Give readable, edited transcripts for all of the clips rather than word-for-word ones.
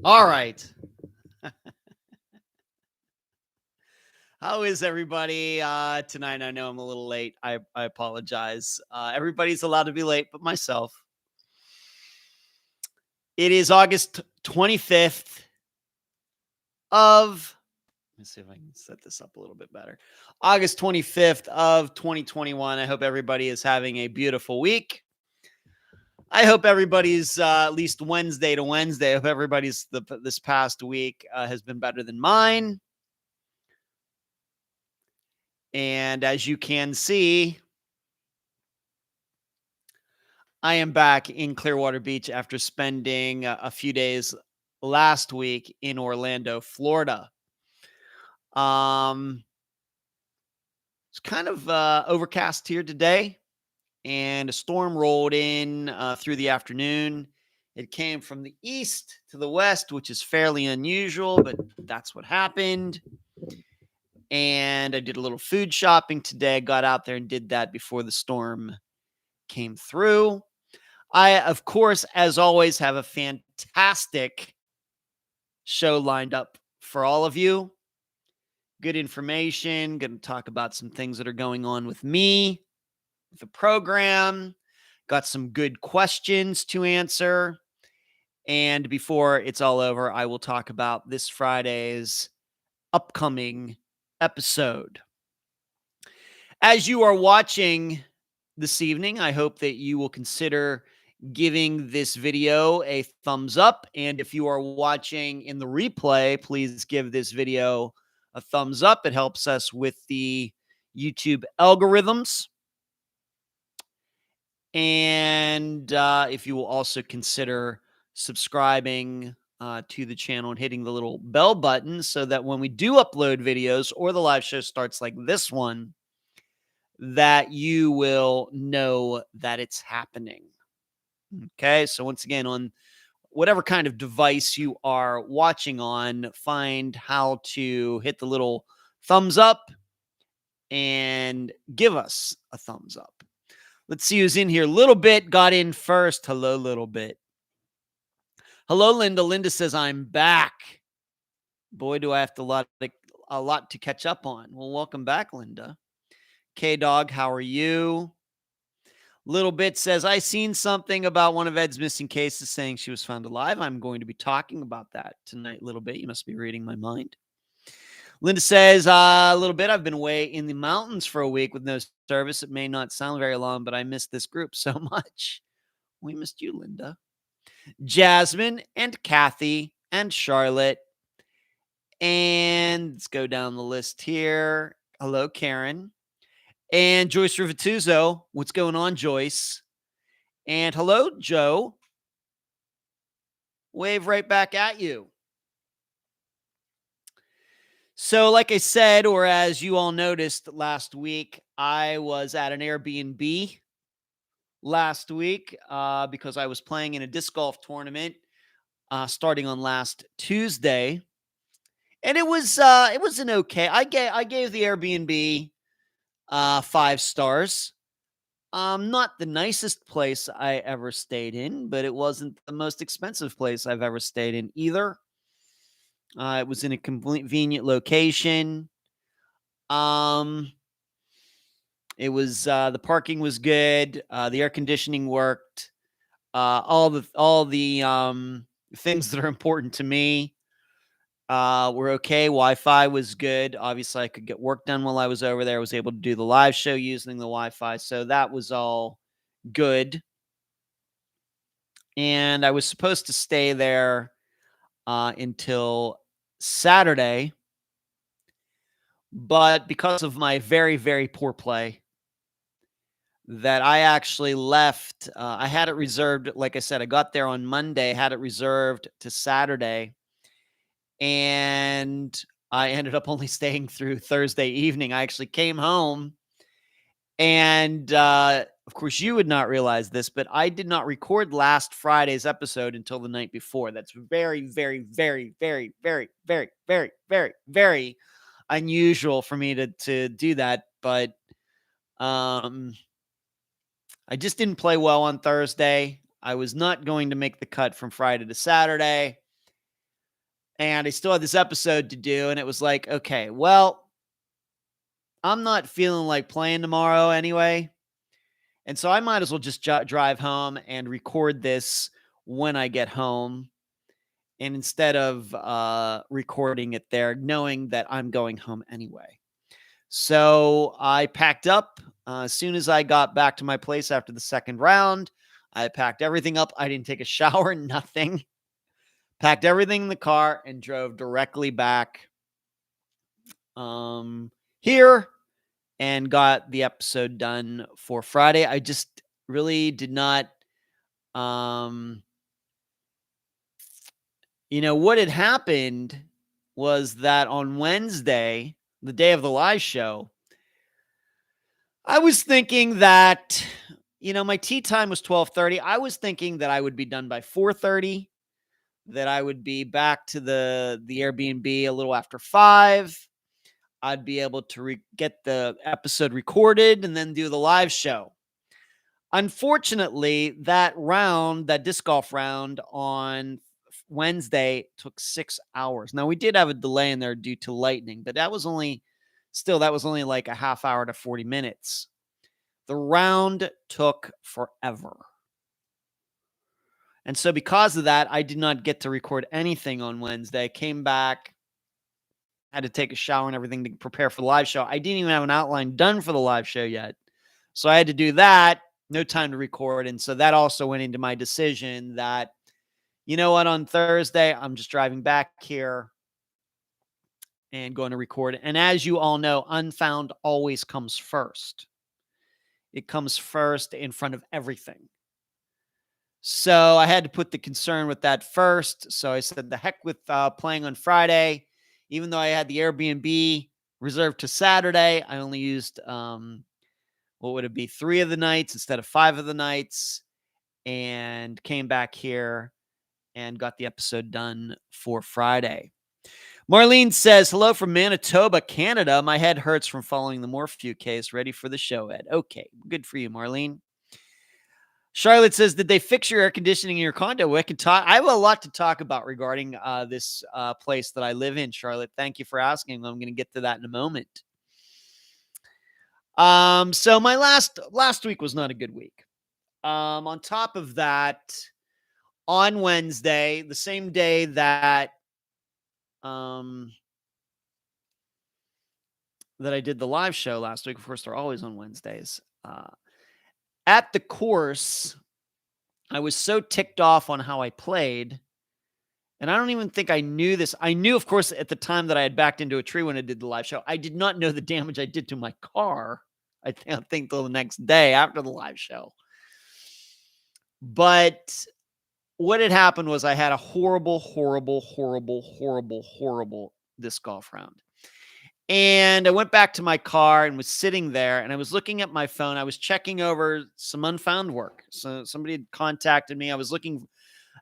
All right. How is everybody tonight? I know I'm a little late. I apologize. Everybody's allowed to be late, but myself. It is August 25th of, let me see if I can set this up a little bit better. August 25th of 2021. I hope everybody is having a beautiful week. I hope everybody's at least Wednesday to Wednesday. I hope everybody's this past week has been better than mine. And as you can see, I am back in Clearwater Beach after spending a few days last week in Orlando, Florida. It's kind of overcast here today, and a storm rolled in through the afternoon. It came from the east to the west, which is fairly unusual, but that's what happened. And I did a little food shopping today. I got out there and did that before the storm came through. I, of course, as always, have a fantastic show lined up for all of you. Good information. Going to talk about some things that are going on with me, with the program. Got some good questions to answer. And before it's all over, I will talk about this Friday's upcoming episode. As you are watching this evening, I hope that you will consider giving this video a thumbs up. And if you are watching in the replay, please give this video a thumbs up. It helps us with the YouTube algorithms. And if you will also consider subscribing to the channel and hitting the little bell button so that when we do upload videos or the live show starts like this one, that you will know that it's happening. Okay, so once again, on whatever kind of device you are watching on, find how to hit the little thumbs up and give us a thumbs up. Let's see who's in here. Little Bit got in first. Hello, Little Bit. Hello, Linda. Linda says, I'm back. Boy, do I have a lot to catch up on. Well, welcome back, Linda. K-Dog, how are you? Little Bit says, I seen something about one of Ed's missing cases saying she was found alive. I'm going to be talking about that tonight, Little Bit. You must be reading my mind. Linda says, a little bit, I've been away in the mountains for a week with no service. It may not sound very long, but I missed this group so much. We missed you, Linda. Jasmine and Kathy and Charlotte. And let's go down the list here. Hello, Karen. And Joyce Rivatuzo. What's going on, Joyce? And hello, Joe. Wave right back at you. So like I said, or as you all noticed last week, I was at an Airbnb last week because I was playing in a disc golf tournament starting on last Tuesday. And it was an okay. I gave the Airbnb 5 stars. Not the nicest place I ever stayed in, but it wasn't the most expensive place I've ever stayed in either. It was in a convenient location. It was the parking was good. The air conditioning worked. All the things that are important to me were okay. Wi-Fi was good. Obviously, I could get work done while I was over there. I was able to do the live show using the Wi-Fi, so that was all good. And I was supposed to stay there until Saturday, but because of my very, very poor play, that I actually left. I had it reserved. Like I said, I got there on Monday, had it reserved to Saturday, and I ended up only staying through Thursday evening. I actually came home, and of course, you would not realize this, but I did not record last Friday's episode until the night before. That's very, very, very, very, very, very, very, very, very unusual for me to do that. But I just didn't play well on Thursday. I was not going to make the cut from Friday to Saturday. and I still had this episode to do. And it was like, okay, well, I'm not feeling like playing tomorrow anyway. And so I might as well just drive home and record this when I get home. And instead of recording it there, knowing that I'm going home anyway. So I packed up as soon as I got back to my place after the second round. I packed everything up. I didn't take a shower, nothing. Packed everything in the car and drove directly back here and got the episode done for Friday. I just really did not, what had happened was that on Wednesday, the day of the live show, I was thinking that, my tea time was 12:30. I was thinking that I would be done by 4:30, that I would be back to the Airbnb a little after 5. I'd be able to get the episode recorded and then do the live show. Unfortunately, that disc golf round on Wednesday took 6 hours. Now, we did have a delay in there due to lightning, but that was only like a half hour to 40 minutes. The round took forever. And so because of that, I did not get to record anything on Wednesday. Came back, had to take a shower and everything to prepare for the live show. I didn't even have an outline done for the live show yet. So I had to do that. No time to record. And so that also went into my decision that, on Thursday, I'm just driving back here and going to record. And as you all know, Unfound always comes first. It comes first in front of everything. So I had to put the concern with that first. So I said, the heck with playing on Friday. Even though I had the Airbnb reserved to Saturday, I only used, 3 of the nights instead of 5 of the nights, and came back here and got the episode done for Friday. Marlene says, hello from Manitoba, Canada. My head hurts from following the Morphew case. Ready for the show, Ed. Okay, good for you, Marlene. Charlotte says, did they fix your air conditioning in your condo? I have a lot to talk about regarding this place that I live in, Charlotte. Thank you for asking. I'm going to get to that in a moment. So my last week was not a good week. On top of that, on Wednesday, the same day that that I did the live show last week, of course, they're always on Wednesdays. At the course, I was so ticked off on how I played, and I don't even think I knew this. I knew, of course, at the time that I had backed into a tree when I did the live show. I did not know the damage I did to my car, I think till the next day after the live show. But what had happened was I had a horrible disc golf round. And I went back to my car and was sitting there, and I was looking at my phone. I was checking over some Unfound work. So somebody had contacted me. I was looking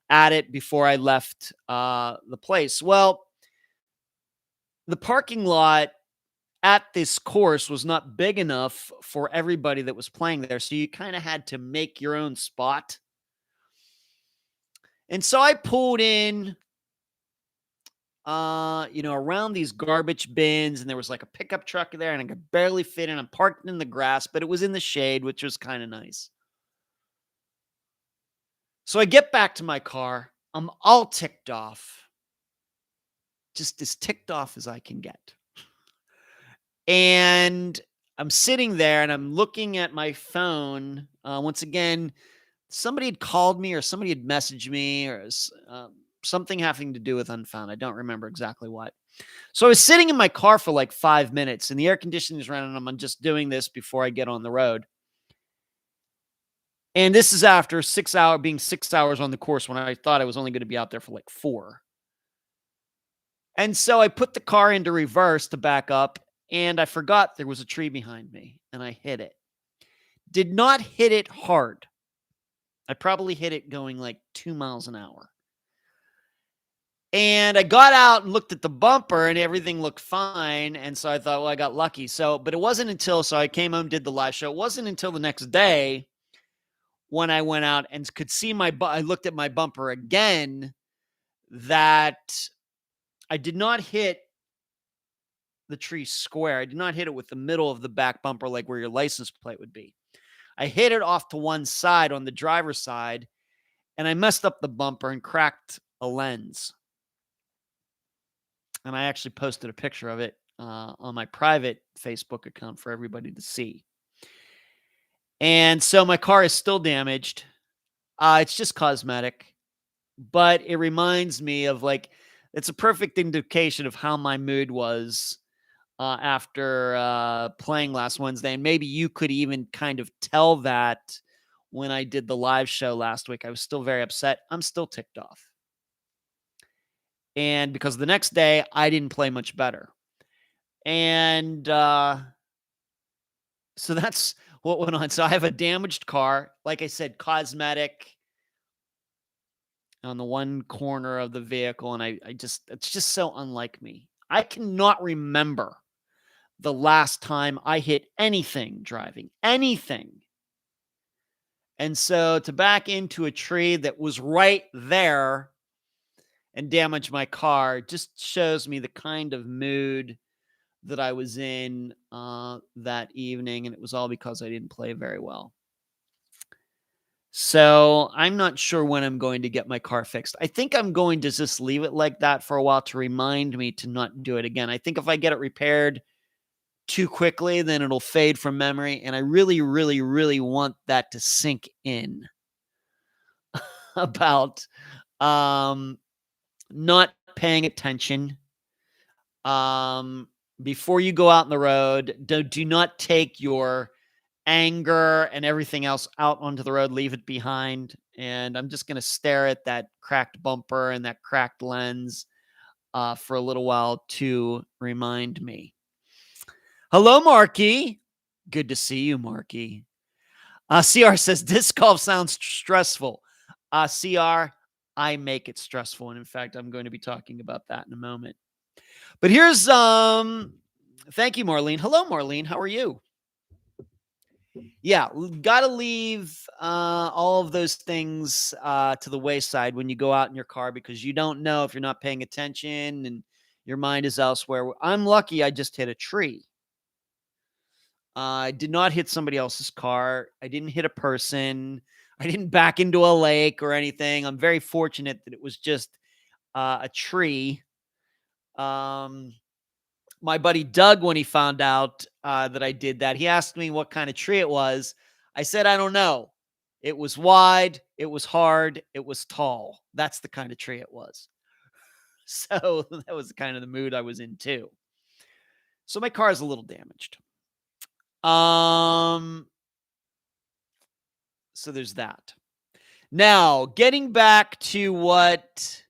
at it before I left the place. Well, the parking lot at this course was not big enough for everybody that was playing there. So you kind of had to make your own spot. And so I pulled in, around these garbage bins, and there was like a pickup truck there, and I could barely fit in. I'm parked in the grass, but it was in the shade, which was kind of nice. So I get back to my car. I'm all ticked off. Just as ticked off as I can get. And I'm sitting there and I'm looking at my phone. Once again, somebody had called me or somebody had messaged me or something having to do with Unfound. I don't remember exactly what. So I was sitting in my car for like 5 minutes and the air conditioning is running. I'm just doing this before I get on the road. And this is after 6 hours on the course when I thought I was only going to be out there for like 4. And so I put the car into reverse to back up, and I forgot there was a tree behind me, and I hit it. Did not hit it hard. I probably hit it going like 2 miles an hour. And I got out and looked at the bumper, and everything looked fine. And so I thought, well, I got lucky. But it wasn't until, I came home, did the live show. It wasn't until the next day when I went out and could see I looked at my bumper again, that I did not hit the tree square. I did not hit it with the middle of the back bumper like where your license plate would be. I hit it off to one side on the driver's side, and I messed up the bumper and cracked a lens. And I actually posted a picture of it on my private Facebook account for everybody to see. And so my car is still damaged. It's just cosmetic, but it reminds me of it's a perfect indication of how my mood was after playing last Wednesday. And maybe you could even kind of tell that when I did the live show last week. I was still very upset. I'm still ticked off. And because the next day I didn't play much better. And so that's what went on. So I have a damaged car, like I said, cosmetic on the one corner of the vehicle. And it's just so unlike me. I cannot remember the last time I hit anything driving, anything. And so to back into a tree that was right there and damage my car just shows me the kind of mood that I was in that evening. And it was all because I didn't play very well. So I'm not sure when I'm going to get my car fixed. I think I'm going to just leave it like that for a while to remind me to not do it again. I think if I get it repaired too quickly, then it'll fade from memory. And I really, really, really want that to sink in about not paying attention. Before you go out on the road, do not take your anger and everything else out onto the road. Leave it behind. And I'm just going to stare at that cracked bumper and that cracked lens for a little while to remind me. Hello, Marky. Good to see you, Marky. CR says, disc golf sounds stressful. CR, I make it stressful. And in fact, I'm going to be talking about that in a moment. But here's, thank you, Marlene. Hello, Marlene. How are you? Yeah, got to leave all of those things to the wayside when you go out in your car, because you don't know if you're not paying attention and your mind is elsewhere. I'm lucky I just hit a tree. I did not hit somebody else's car. I didn't hit a person. I didn't back into a lake or anything. I'm very fortunate that it was just a tree. My buddy Doug, when he found out that I did that, he asked me what kind of tree it was. I said, I don't know. It was wide. It was hard. It was tall. That's the kind of tree it was. So that was kind of the mood I was in too. So my car is a little damaged. So there's that. Now, getting back to what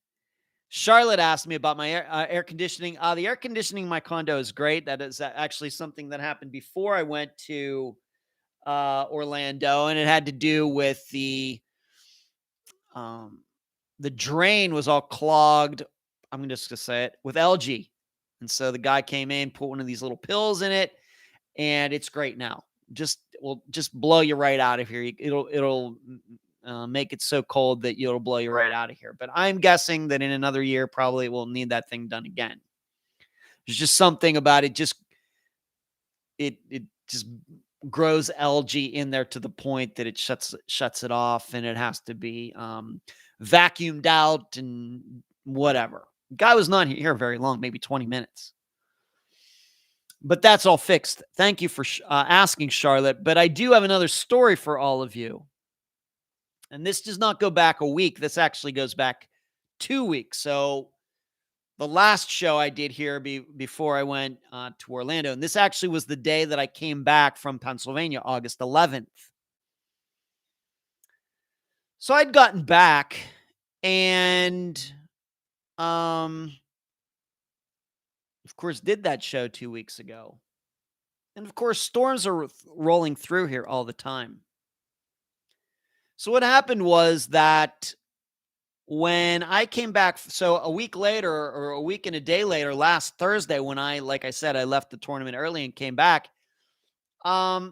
Charlotte asked me about my air conditioning. The air conditioning in my condo is great. That is actually something that happened before I went to Orlando, and it had to do with the drain was all clogged. I'm just going to say it, with algae. And so the guy came in, put one of these little pills in it, and it's great now. Will just blow you right out of here. It'll make it so cold that it'll blow you right out of here. But I'm guessing that in another year, probably we'll need that thing done again. There's just something about it. It just grows algae in there to the point that it shuts it off, and it has to be vacuumed out and whatever. Guy was not here very long, maybe 20 minutes. But that's all fixed. Thank you for asking, Charlotte. But I do have another story for all of you. And this does not go back a week. This actually goes back 2 weeks. So the last show I did here before I went to Orlando, and this actually was the day that I came back from Pennsylvania, August 11th. So I'd gotten back, and of course, did that show 2 weeks ago. And of course, storms are rolling through here all the time. So what happened was that when I came back, so a week later, or a week and a day later, last Thursday, when like I said, I left the tournament early and came back, I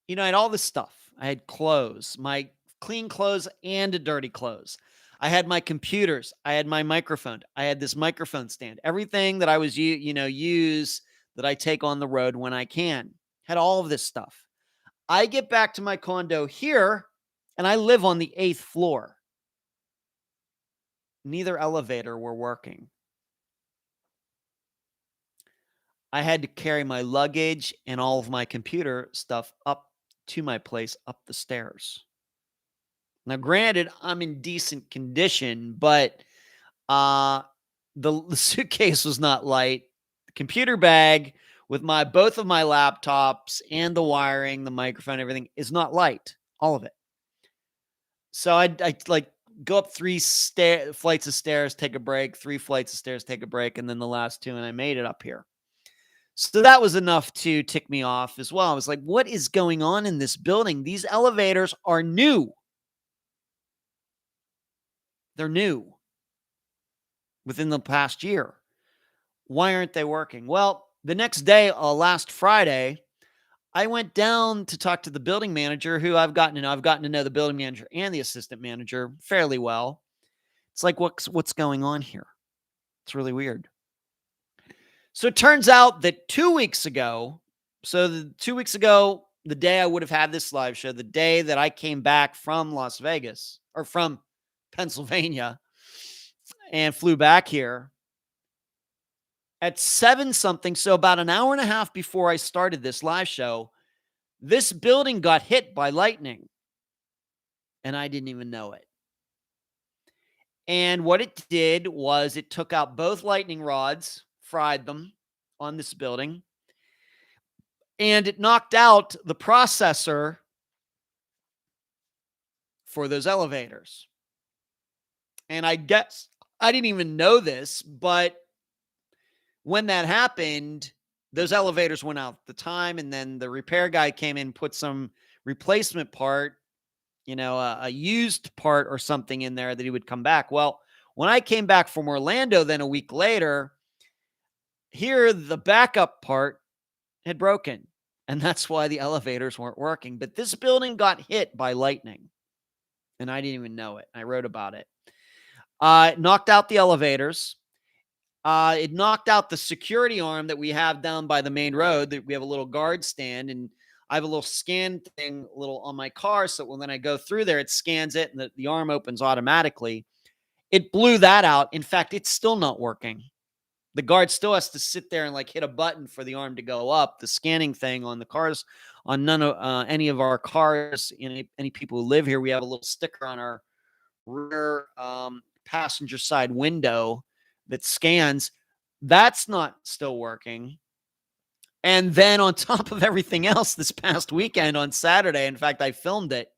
had all this stuff. I had clothes, my clean clothes and dirty clothes. I had my computers. I had my microphone. I had this microphone stand. Everything that I was, use that I take on the road when I can. Had all of this stuff. I get back to my condo here, and I live on the 8th floor. Neither elevator were working. I had to carry my luggage and all of my computer stuff up to my place, up the stairs. Now, granted, I'm in decent condition, but the suitcase was not light. The computer bag with both of my laptops and the wiring, the microphone, everything is not light. All of it. So I like go up 3 flights of stairs, take a break, 3 flights of stairs, take a break, and then the last 2, and I made it up here. So that was enough to tick me off as well. I was like, what is going on in this building? These elevators are new. They're new within the past year. Why aren't they working? Well, the next day, last Friday, I went down to talk to the building manager, who I've gotten to know the building manager and the assistant manager fairly well. It's like, what's going on here? It's really weird. So it turns out that 2 weeks ago, the day I would have had this live show, the day that I came back from Las Vegas, or from Pennsylvania, and flew back here at 7 something, so about an hour and a half before I started this live show, this building got hit by lightning, and I didn't even know it. And what it did was it took out both lightning rods, fried them on this building, and it knocked out the processor for those elevators. And I guess I didn't even know this, but when that happened, those elevators went out at the time, and then the repair guy came in, put some replacement part, a used part or something in there that he would come back. Well, when I came back from Orlando, then a week later, here the backup part had broken, and that's why the elevators weren't working. But this building got hit by lightning, and I didn't even know it. I wrote about it. It knocked out the elevators. It knocked out the security arm that we have down by the main road. That we have a little guard stand, and I have a little scan thing on my car, so when I go through there, it scans it, and the arm opens automatically. It blew that out. In fact, it's still not working. The guard still has to sit there and hit a button for the arm to go up. The scanning thing on the cars, on none of any of our cars, any people who live here, we have a little sticker on our rear passenger side window that scans. That's not still working. And then on top of everything else, this past weekend on Saturday, in fact, I filmed it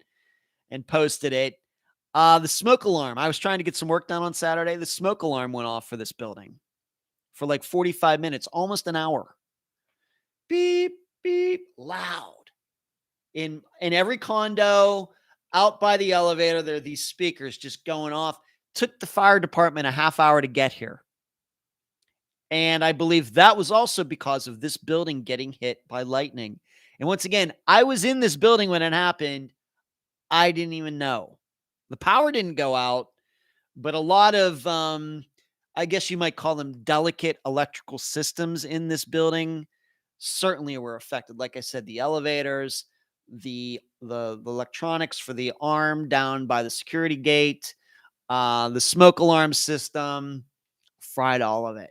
and posted it. The smoke alarm. I was trying to get some work done on Saturday. The smoke alarm went off for this building for 45 minutes, almost an hour. Beep, beep, loud. In every condo, out by the elevator, there are these speakers just going off. Took the fire department a half hour to get here. And I believe that was also because of this building getting hit by lightning. And once again, I was in this building when it happened. I didn't even know. The power didn't go out, but a lot of, I guess you might call them delicate electrical systems in this building certainly were affected. Like I said, the elevators, the electronics for the arm down by the security gate, the smoke alarm system, fried all of it.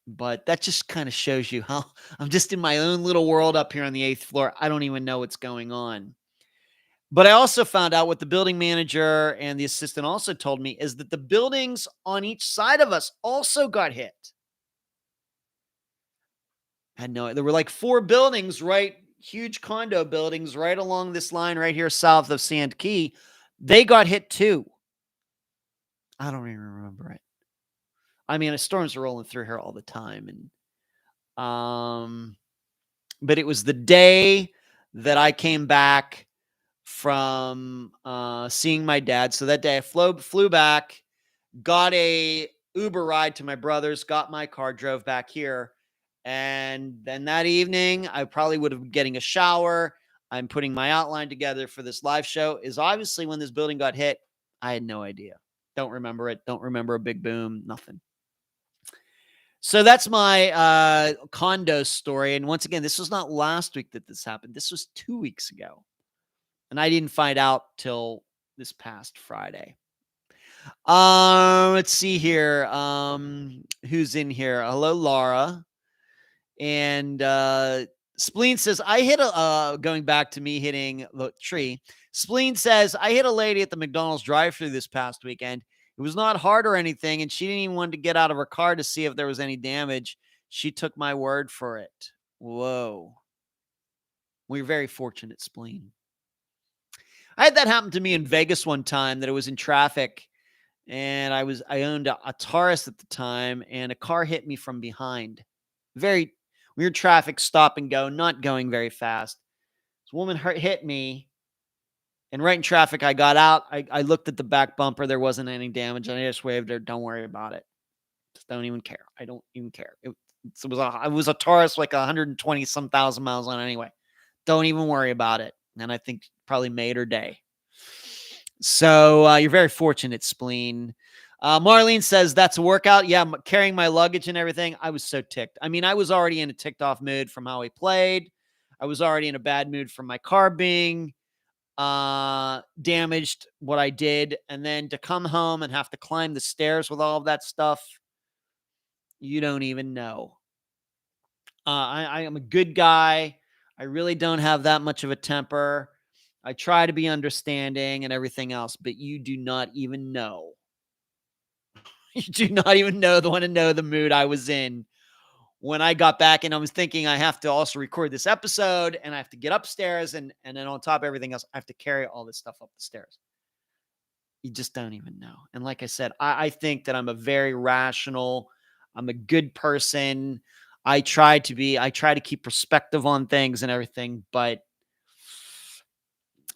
But that just kind of shows you how I'm just in my own little world up here on the 8th floor. I don't even know what's going on. But I also found out what the building manager and the assistant also told me is that the buildings on each side of us also got hit. There were 4 buildings, right? Huge condo buildings right along this line right here south of Sand Key. They got hit too. I don't even remember it. I mean, storms are rolling through here all the time. And, but it was the day that I came back from seeing my dad. So that day I flew back, got a Uber ride to my brother's, got my car, drove back here. And then that evening, I probably would have been getting a shower. I'm putting my outline together for this live show. Is obviously when this building got hit, I had no idea. Don't remember it. Don't remember a big boom. Nothing. So that's my condo story. And once again, this was not last week that this happened. This was 2 weeks ago. And I didn't find out till this past Friday. Let's see here. Who's in here? Hello, Laura. And Spleen says, I hit going back to me hitting the tree. Spleen says, I hit a lady at the McDonald's drive-thru this past weekend. It was not hard or anything, and she didn't even want to get out of her car to see if there was any damage. She took my word for it. Whoa. We're very fortunate, Spleen. I had that happen to me in Vegas one time, that it was in traffic, and I owned a Taurus at the time, and a car hit me from behind. Very weird traffic, stop and go, not going very fast. This woman hit me, and right in traffic, I got out. I looked at the back bumper. There wasn't any damage, and I just waved her, don't worry about it. Just don't even care. I don't even care. It was a Taurus, like 120-some thousand miles on anyway. Don't even worry about it. And I think probably made her day. So you're very fortunate, Spleen. Marlene says, that's a workout. Yeah, carrying my luggage and everything. I was so ticked. I mean, I was already in a ticked off mood from how he played. I was already in a bad mood from my car being damaged, what I did. And then to come home and have to climb the stairs with all of that stuff, you don't even know. I am a good guy. I really don't have that much of a temper. I try to be understanding and everything else, but you do not even know. You do not even want to know the mood I was in when I got back, and I was thinking I have to also record this episode, and I have to get upstairs, and then on top of everything else, I have to carry all this stuff up the stairs. You just don't even know. And like I said, I think that I'm a very rational, I'm a good person. I try to keep perspective on things and everything, but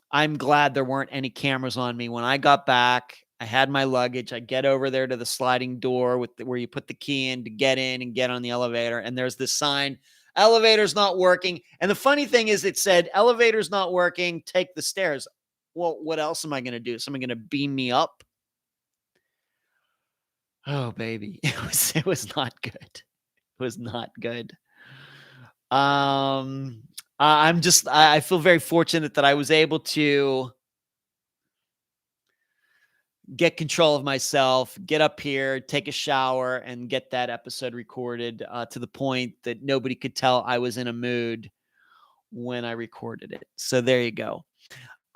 I'm glad there weren't any cameras on me. When I got back, I had my luggage. I get over there to the sliding door where you put the key in to get in and get on the elevator. And there's this sign, elevator's not working. And the funny thing is, it said, elevator's not working, take the stairs. Well, what else am I going to do? Someone going to beam me up? Oh, baby. It was not good. It was not good. I feel very fortunate that I was able to get control of myself, get up here, take a shower, and get that episode recorded to the point that nobody could tell I was in a mood when I recorded it. So there you go.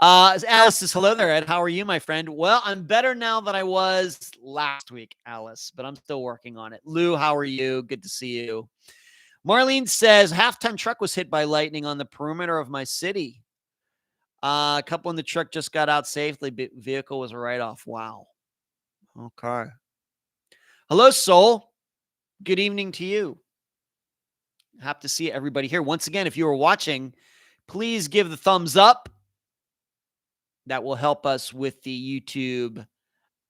Alice says, hello there, Ed. How are you, my friend? Well, I'm better now than I was last week, Alice, but I'm still working on it. Lou, how are you? Good to see you. Marlene says, half-ton truck was hit by lightning on the perimeter of my city. A couple in the truck just got out safely. Vehicle was a write-off. Wow. Okay. Hello, Soul. Good evening to you. Happy to see everybody here. Once again, if you are watching, please give the thumbs up. That will help us with the YouTube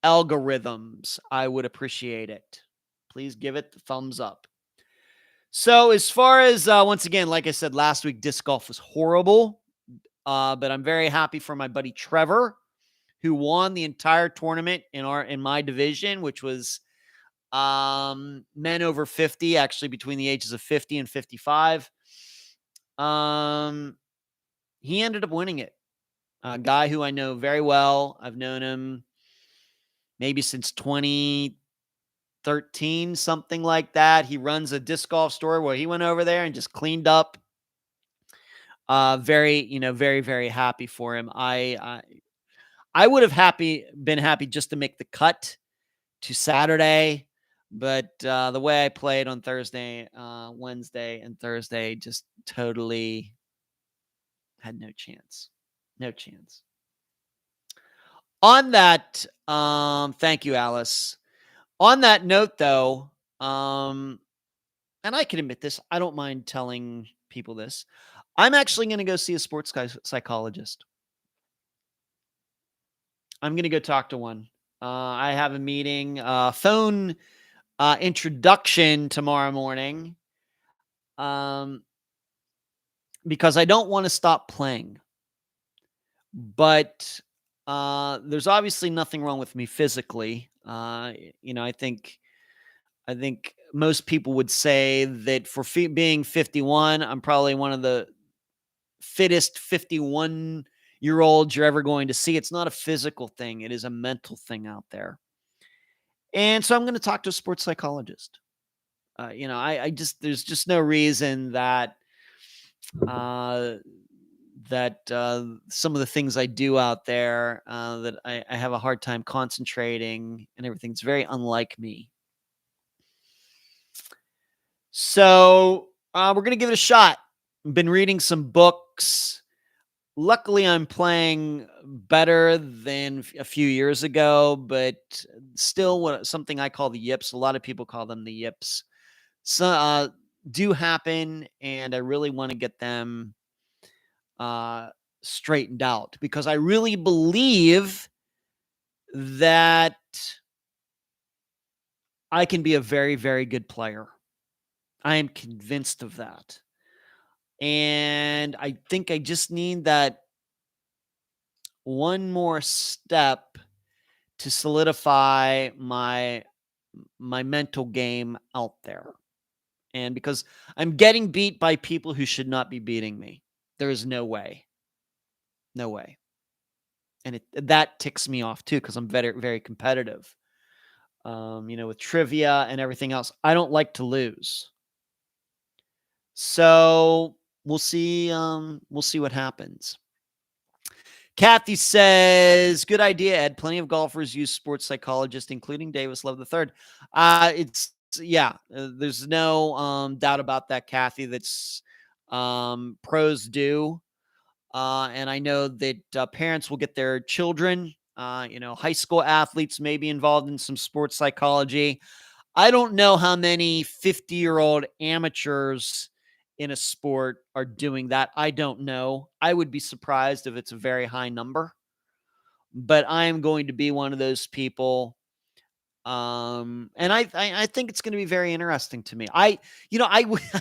algorithms. I would appreciate it. Please give it the thumbs up. So as far as, once again, like I said, last week, disc golf was horrible. But I'm very happy for my buddy Trevor, who won the entire tournament in my division, which was men over 50, actually between the ages of 50 and 55. He ended up winning it. A guy who I know very well. I've known him maybe since 2013, something like that. He runs a disc golf store where he went over there and just cleaned up. Very, very, very happy for him. I would have been happy just to make the cut to Saturday, but the way I played on Thursday, Wednesday, and Thursday just totally had no chance. No chance. On that, thank you, Alice. On that note, though, and I can admit this, I don't mind telling people this. I'm actually going to go see a sports psychologist. I'm going to go talk to one. I have a meeting, phone introduction tomorrow morning, because I don't want to stop playing. But there's obviously nothing wrong with me physically. I think most people would say that for being 51, I'm probably one of the fittest 51-year-olds you're ever going to see. It's not a physical thing, it is a mental thing out there. And so I'm going to talk to a sports psychologist. I just, there's just no reason that, uh, some of the things I do out there, that I have a hard time concentrating and everything. It's very unlike me. So we're going to give it a shot. I've been reading some books. Luckily, I'm playing better than a few years ago, but still something I call the yips. A lot of people call them the yips. So do happen, and I really want to get them uh, straightened out because I really believe that I can be a very, very good player. I am convinced of that. And I think I just need that one more step to solidify my mental game out there. And because I'm getting beat by people who should not be beating me. There is no way. No way. And that ticks me off too because I'm very, very competitive. With trivia and everything else. I don't like to lose. So we'll see what happens. Kathy says, good idea, Ed. Plenty of golfers use sports psychologists, including Davis Love III. There's no doubt about that, Kathy. That's pros do. And I know that parents will get their children, high school athletes may be involved in some sports psychology. I don't know how many 50-year-old amateurs in a sport are doing that. I don't know. I would be surprised if it's a very high number, but I am going to be one of those people. And I think it's going to be very interesting to me. I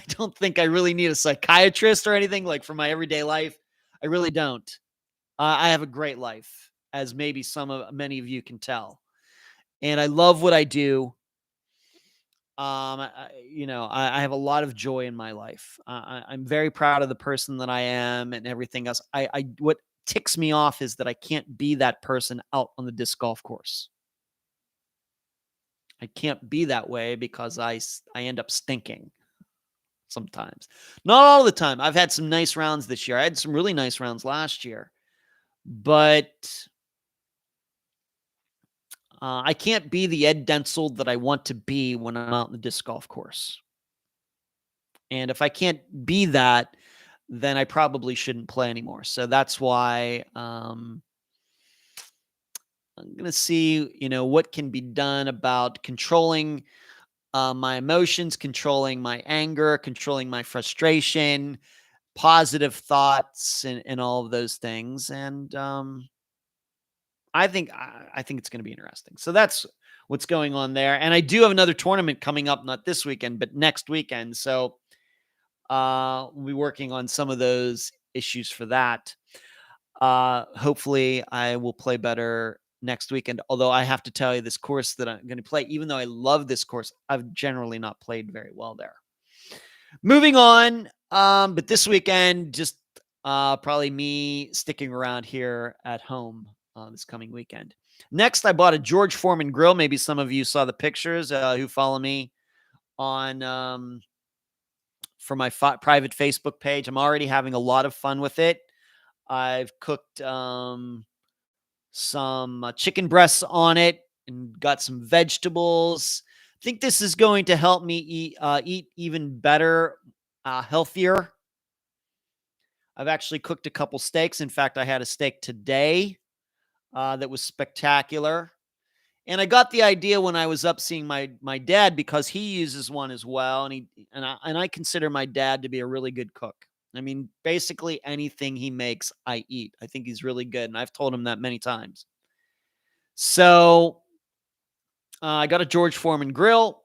don't think I really need a psychiatrist or anything like for my everyday life. I really don't. I have a great life, as maybe many of you can tell, and I love what I do. I have a lot of joy in my life. I'm very proud of the person that I am and everything else. What ticks me off is that I can't be that person out on the disc golf course. I can't be that way because I end up stinking sometimes. Not all the time. I've had some nice rounds this year. I had some really nice rounds last year, but I can't be the Ed Dentzel that I want to be when I'm out in the disc golf course. And if I can't be that, then I probably shouldn't play anymore. So that's why I'm going to see, what can be done about controlling my emotions, controlling my anger, controlling my frustration, positive thoughts, and all of those things. And I think it's going to be interesting. So that's what's going on there. And I do have another tournament coming up, not this weekend, but next weekend. So we'll be working on some of those issues for that. Hopefully I will play better next weekend. Although I have to tell you, this course that I'm going to play, even though I love this course, I've generally not played very well there. Moving on. But this weekend, just probably me sticking around here at home this coming weekend. Next, I bought a George Foreman grill. Maybe some of you saw the pictures who follow me on for my private Facebook page. I'm already having a lot of fun with it. I've cooked some chicken breasts on it and got some vegetables. I think this is going to help me eat even better, healthier. I've actually cooked a couple steaks. In fact, I had a steak today that was spectacular. And I got the idea when I was up seeing my dad because he uses one as well, and I consider my dad to be a really good cook. I mean, basically anything he makes, I eat. I think he's really good, and I've told him that many times. So I got a George Foreman grill,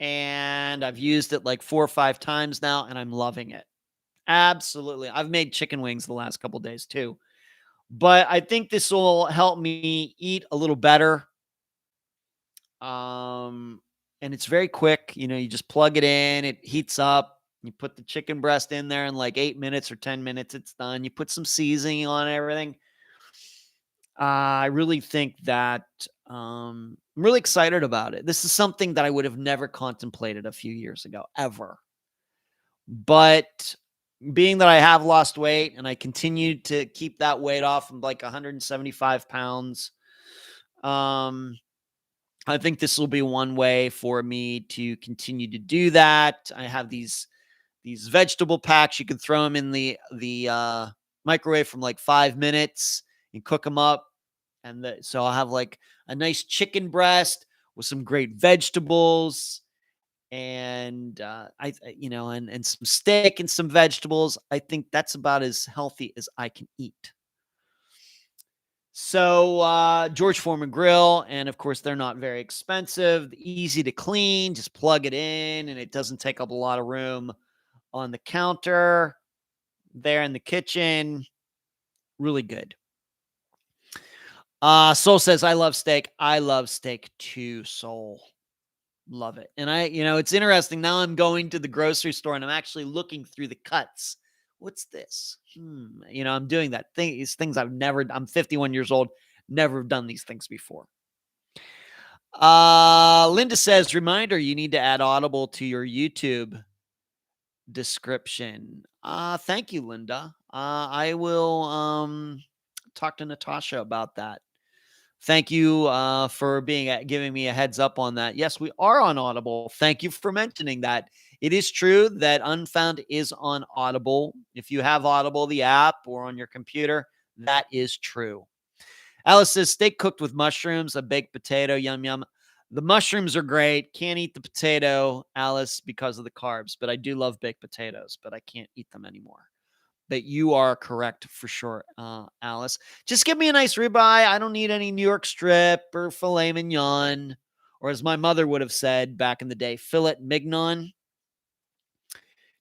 and I've used it like 4 or 5 times now, and I'm loving it. Absolutely. I've made chicken wings the last couple days too. But I think this will help me eat a little better. And it's very quick. You just plug it in, it heats up. You put the chicken breast in there in like 8 minutes or 10 minutes, it's done. You put some seasoning on everything. I really think that I'm really excited about it. This is something that I would have never contemplated a few years ago, ever. But being that I have lost weight and I continue to keep that weight off, I'm like 175 pounds. I think this will be one way for me to continue to do that. I have these vegetable packs. You can throw them in the microwave from like 5 minutes and cook them up. So I'll have like a nice chicken breast with some great vegetables and and some steak and some vegetables. I think that's about as healthy as I can eat. So George Foreman grill, and of course they're not very expensive, easy to clean, just plug it in and it doesn't take up a lot of room on the counter there in the kitchen. Really good. Soul says, I love steak. I love steak too, Soul. Love it. And it's interesting. Now I'm going to the grocery store and I'm actually looking through the cuts. What's this? I'm doing that thing. These things I'm 51 years old, never done these things before. Linda says, reminder, you need to add Audible to your YouTube description. Thank you, Linda. I will talk to Natasha about that. Thank you for giving me a heads up on that. Yes, we are on Audible. Thank you for mentioning that. It is true that Unfound is on Audible. If you have Audible, the app, or on your computer, that is true. Alice says, steak cooked with mushrooms, a baked potato, yum, yum. The mushrooms are great. Can't eat the potato, Alice, because of the carbs, but I do love baked potatoes, but I can't eat them anymore. But you are correct for sure, Alice. Just give me a nice ribeye. I don't need any New York strip or filet mignon, or as my mother would have said back in the day, filet mignon.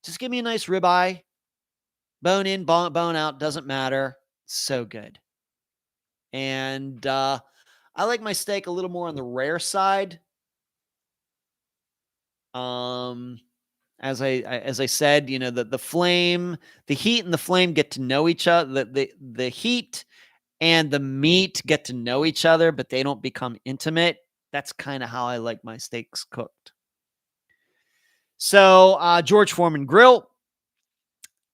Just give me a nice ribeye. Bone in, bone out, doesn't matter. So good. And I like my steak a little more on the rare side. As I said, the flame, the heat and the flame get to know each other. The heat and the meat get to know each other, but they don't become intimate. That's kind of how I like my steaks cooked. So George Foreman grill.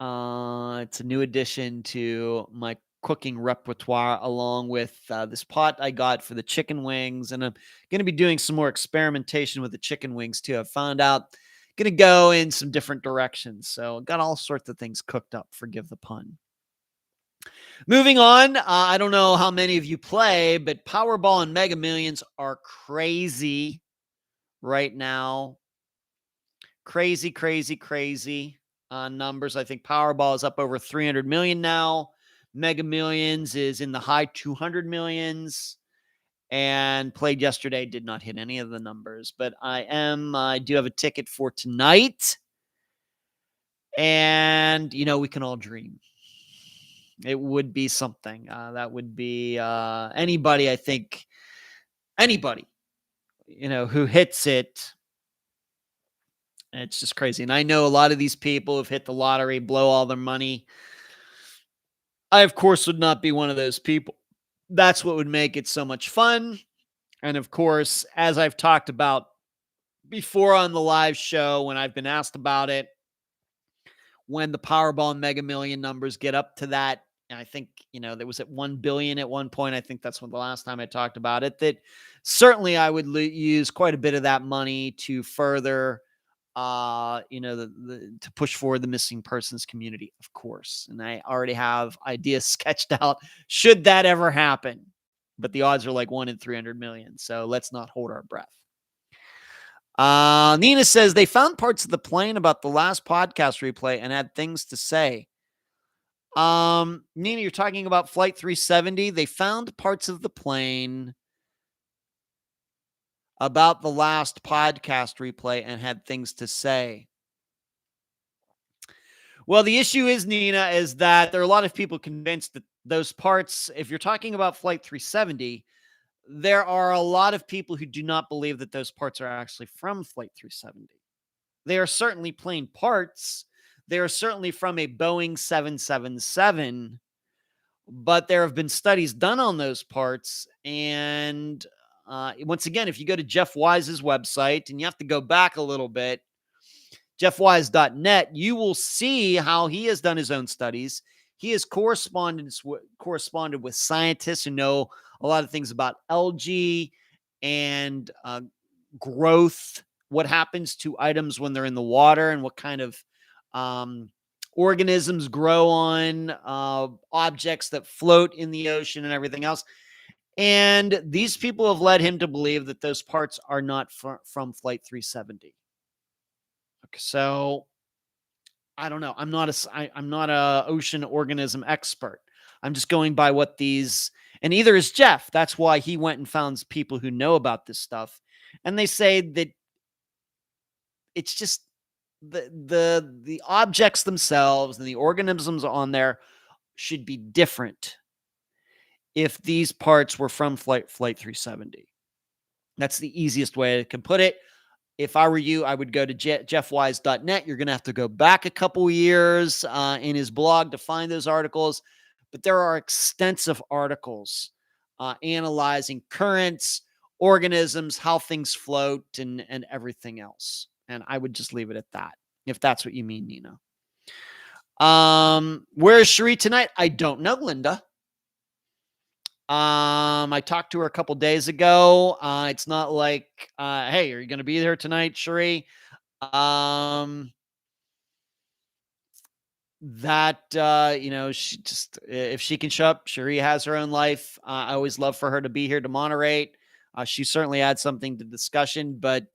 It's a new addition to my cooking repertoire, along with this pot I got for the chicken wings. And I'm going to be doing some more experimentation with the chicken wings too. I've found out going to go in some different directions. So got all sorts of things cooked up. Forgive the pun. Moving on. I don't know how many of you play, but Powerball and Mega Millions are crazy right now. Crazy, crazy, crazy numbers. I think Powerball is up over 300 million now. Mega Millions is in the high 200 millions. And played yesterday, did not hit any of the numbers. But I do have a ticket for tonight. And, we can all dream. It would be something. That would be anybody, I think. Anybody, who hits it. It's just crazy. And I know a lot of these people have hit the lottery, blow all their money. I, of course, would not be one of those people. That's what would make it so much fun. And of course, as I've talked about before on the live show, when I've been asked about it, when the Powerball and Mega Million numbers get up to that, and I think, there was at 1 billion at one point. I think that's when the last time I talked about it, that certainly I would use quite a bit of that money to further to push forward the missing persons community, of course. And I already have ideas sketched out should that ever happen. But the odds are like 1 in 300 million. So let's not hold our breath. Nina says they found parts of the plane about the last podcast replay and had things to say. Nina, you're talking about Flight 370. They found parts of the plane about the last podcast replay and had things to say. Well, the issue is, Nina, is that there are a lot of people convinced that those parts, if you're talking about Flight 370, there are a lot of people who do not believe that those parts are actually from Flight 370. They are certainly plane parts. They are certainly from a Boeing 777, but there have been studies done on those parts. And once again, if you go to Jeff Wise's website, and you have to go back a little bit, jeffwise.net, you will see how he has done his own studies. He has corresponded with scientists who know a lot of things about algae and growth, what happens to items when they're in the water, and what kind of organisms grow on objects that float in the ocean and everything else. And these people have led him to believe that those parts are not from Flight 370. Okay, so I don't know. I'm not a ocean organism expert. I'm just going by what these, and either is Jeff. That's why he went and found people who know about this stuff. And they say that it's just the objects themselves and the organisms on there should be different if these parts were from Flight 370. That's the easiest way I can put it. If I were you, I would go to jeffwise.net. You're going to have to go back a couple years in his blog to find those articles. But there are extensive articles analyzing currents, organisms, how things float, and everything else. And I would just leave it at that, if that's what you mean, Nina. Where is Cherie tonight? I don't know, Linda. I talked to her a couple days ago. It's not like, hey, are you going to be there tonight, Cherie? She just, if she can show up, Cherie has her own life. I always love for her to be here to moderate. She certainly adds something to discussion, but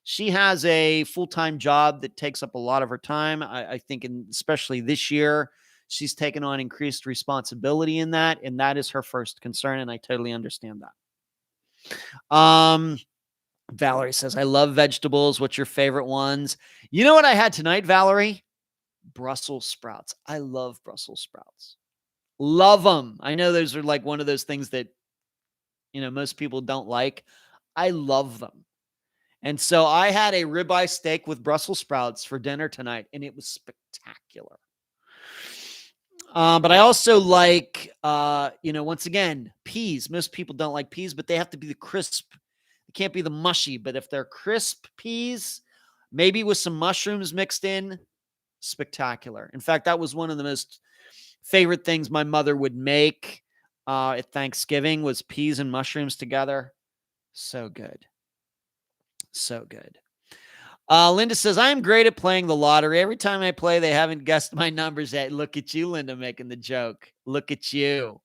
she has a full-time job that takes up a lot of her time. I think, especially this year, she's taken on increased responsibility in that, and that is her first concern, and I totally understand that. Valerie says, I love vegetables. What's your favorite ones? You know what I had tonight, Valerie? Brussels sprouts. I love Brussels sprouts. Love them. I know those are like one of those things that, most people don't like. I love them. And so I had a ribeye steak with Brussels sprouts for dinner tonight, and it was spectacular. But I also like, once again, peas. Most people don't like peas, but they have to be the crisp. It can't be the mushy. But if they're crisp peas, maybe with some mushrooms mixed in, spectacular. In fact, that was one of the most favorite things my mother would make at Thanksgiving was peas and mushrooms together. So good. So good. Linda says, I am great at playing the lottery. Every time I play, they haven't guessed my numbers yet. Look at you, Linda, making the joke. Look at you.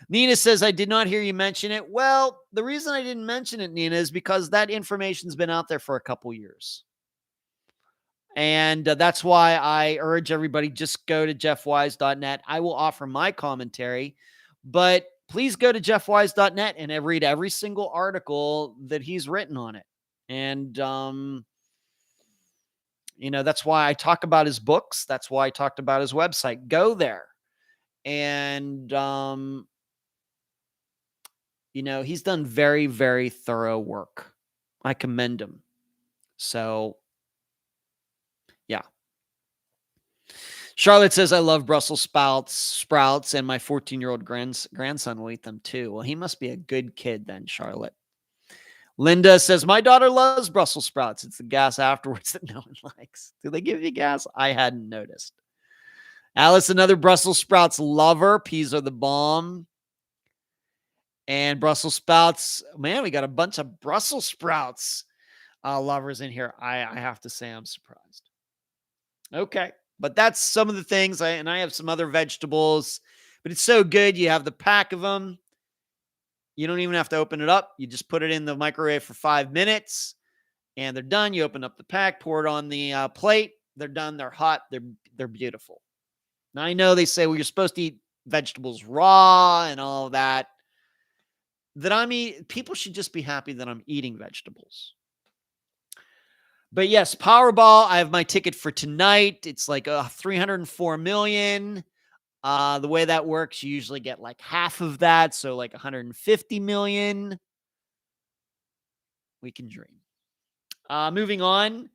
Nina says, I did not hear you mention it. Well, the reason I didn't mention it, Nina, is because that information's been out there for a couple years. And that's why I urge everybody, just go to jeffwise.net. I will offer my commentary, but please go to jeffwise.net and read every single article that he's written on it. And, that's why I talk about his books. That's why I talked about his website. Go there. And, he's done very, very thorough work. I commend him. So, yeah. Charlotte says, I love Brussels sprouts, and my 14-year-old grandson will eat them too. Well, he must be a good kid then, Charlotte. Linda says, my daughter loves Brussels sprouts. It's the gas afterwards that no one likes. Do they give you gas? I hadn't noticed. Alice, another Brussels sprouts lover. Peas are the bomb. And Brussels sprouts. Man, we got a bunch of Brussels sprouts lovers in here. I have to say I'm surprised. Okay. But that's some of the things. I have some other vegetables. But it's so good. You have the pack of them. You don't even have to open it up. You just put it in the microwave for 5 minutes, and they're done. You open up the pack, pour it on the plate. They're done. They're hot. They're beautiful. Now, I know they say, well, you're supposed to eat vegetables raw and all that. People should just be happy that I'm eating vegetables. But yes, Powerball, I have my ticket for tonight. It's like $304 million. The way that works, you usually get like half of that. So like 150 million. We can dream. Moving on.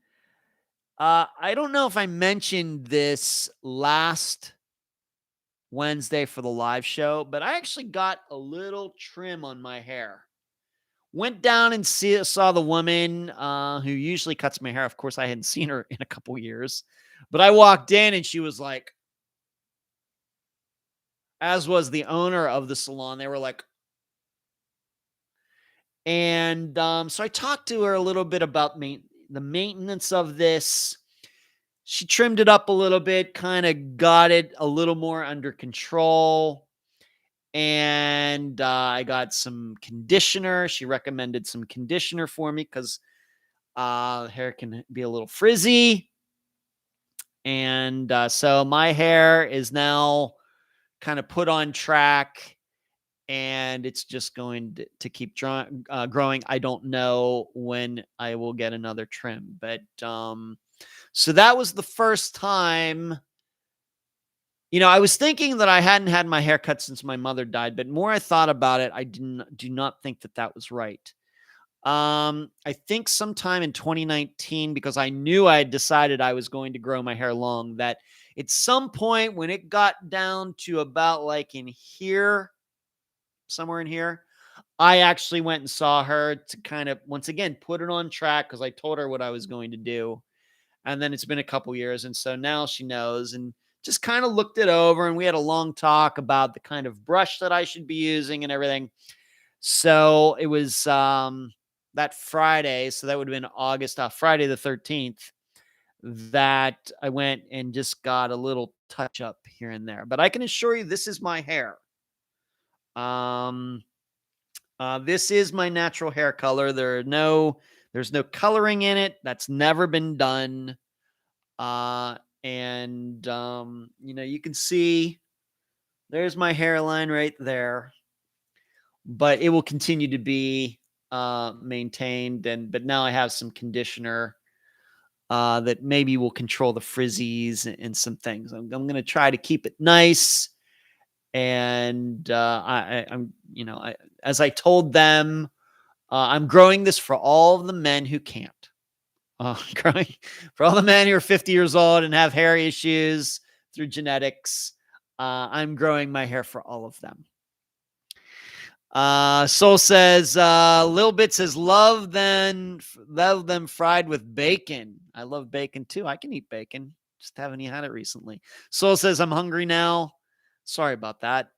I don't know if I mentioned this last Wednesday for the live show, but I actually got a little trim on my hair. Went down and saw the woman who usually cuts my hair. Of course, I hadn't seen her in a couple years, but I walked in and she was like, as was the owner of the salon. They were like, and so I talked to her a little bit about the maintenance of this. She trimmed it up a little bit, kind of got it a little more under control. And I got some conditioner. She recommended some conditioner for me because hair can be a little frizzy. And so my hair is now kind of put on track, and it's just going to keep growing. I don't know when I will get another trim, but so that was the first time. I was thinking that I hadn't had my hair cut since my mother died, but more I thought about it, I do not think that was right. I think sometime in 2019, because I knew I had decided I was going to grow my hair long, that at some point when it got down to about like in here, somewhere in here, I actually went and saw her to kind of, once again, put it on track because I told her what I was going to do. And then it's been a couple years. And so now she knows and just kind of looked it over. And we had a long talk about the kind of brush that I should be using and everything. So it was that Friday. So that would have been Friday the 13th, that I went and just got a little touch up here and there. But I can assure you, this is my hair. This is my natural hair color. There's no coloring in it. That's never been done. And you can see there's my hairline right there, but it will continue to be maintained. But now I have some conditioner that maybe will control the frizzies and some things. I'm going to try to keep it nice. And I'm, as I told them, I'm growing this for all of the men who can't. Growing for all the men who are 50 years old and have hair issues through genetics. I'm growing my hair for all of them. Soul says, Lil Bit says, love them fried with bacon. I love bacon too. I can eat bacon. Just haven't had it recently. Soul says, I'm hungry now. Sorry about that.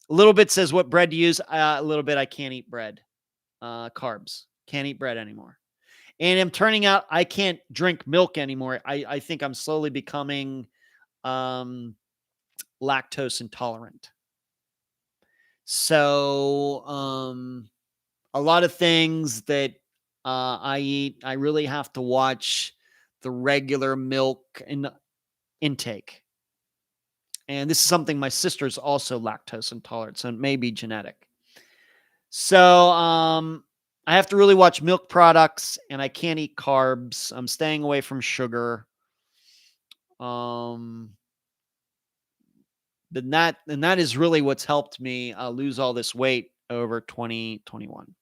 Little Bit says, what bread to use? A little bit. I can't eat bread. Carbs. Can't eat bread anymore. And I'm turning out, I can't drink milk anymore. I think I'm slowly becoming lactose intolerant. So a lot of things that I eat, I really have to watch the regular milk intake. And this is something my sister's also lactose intolerant, so it may be genetic. So I have to really watch milk products, and I can't eat carbs. I'm staying away from sugar. But that is really what's helped me lose all this weight over 2021.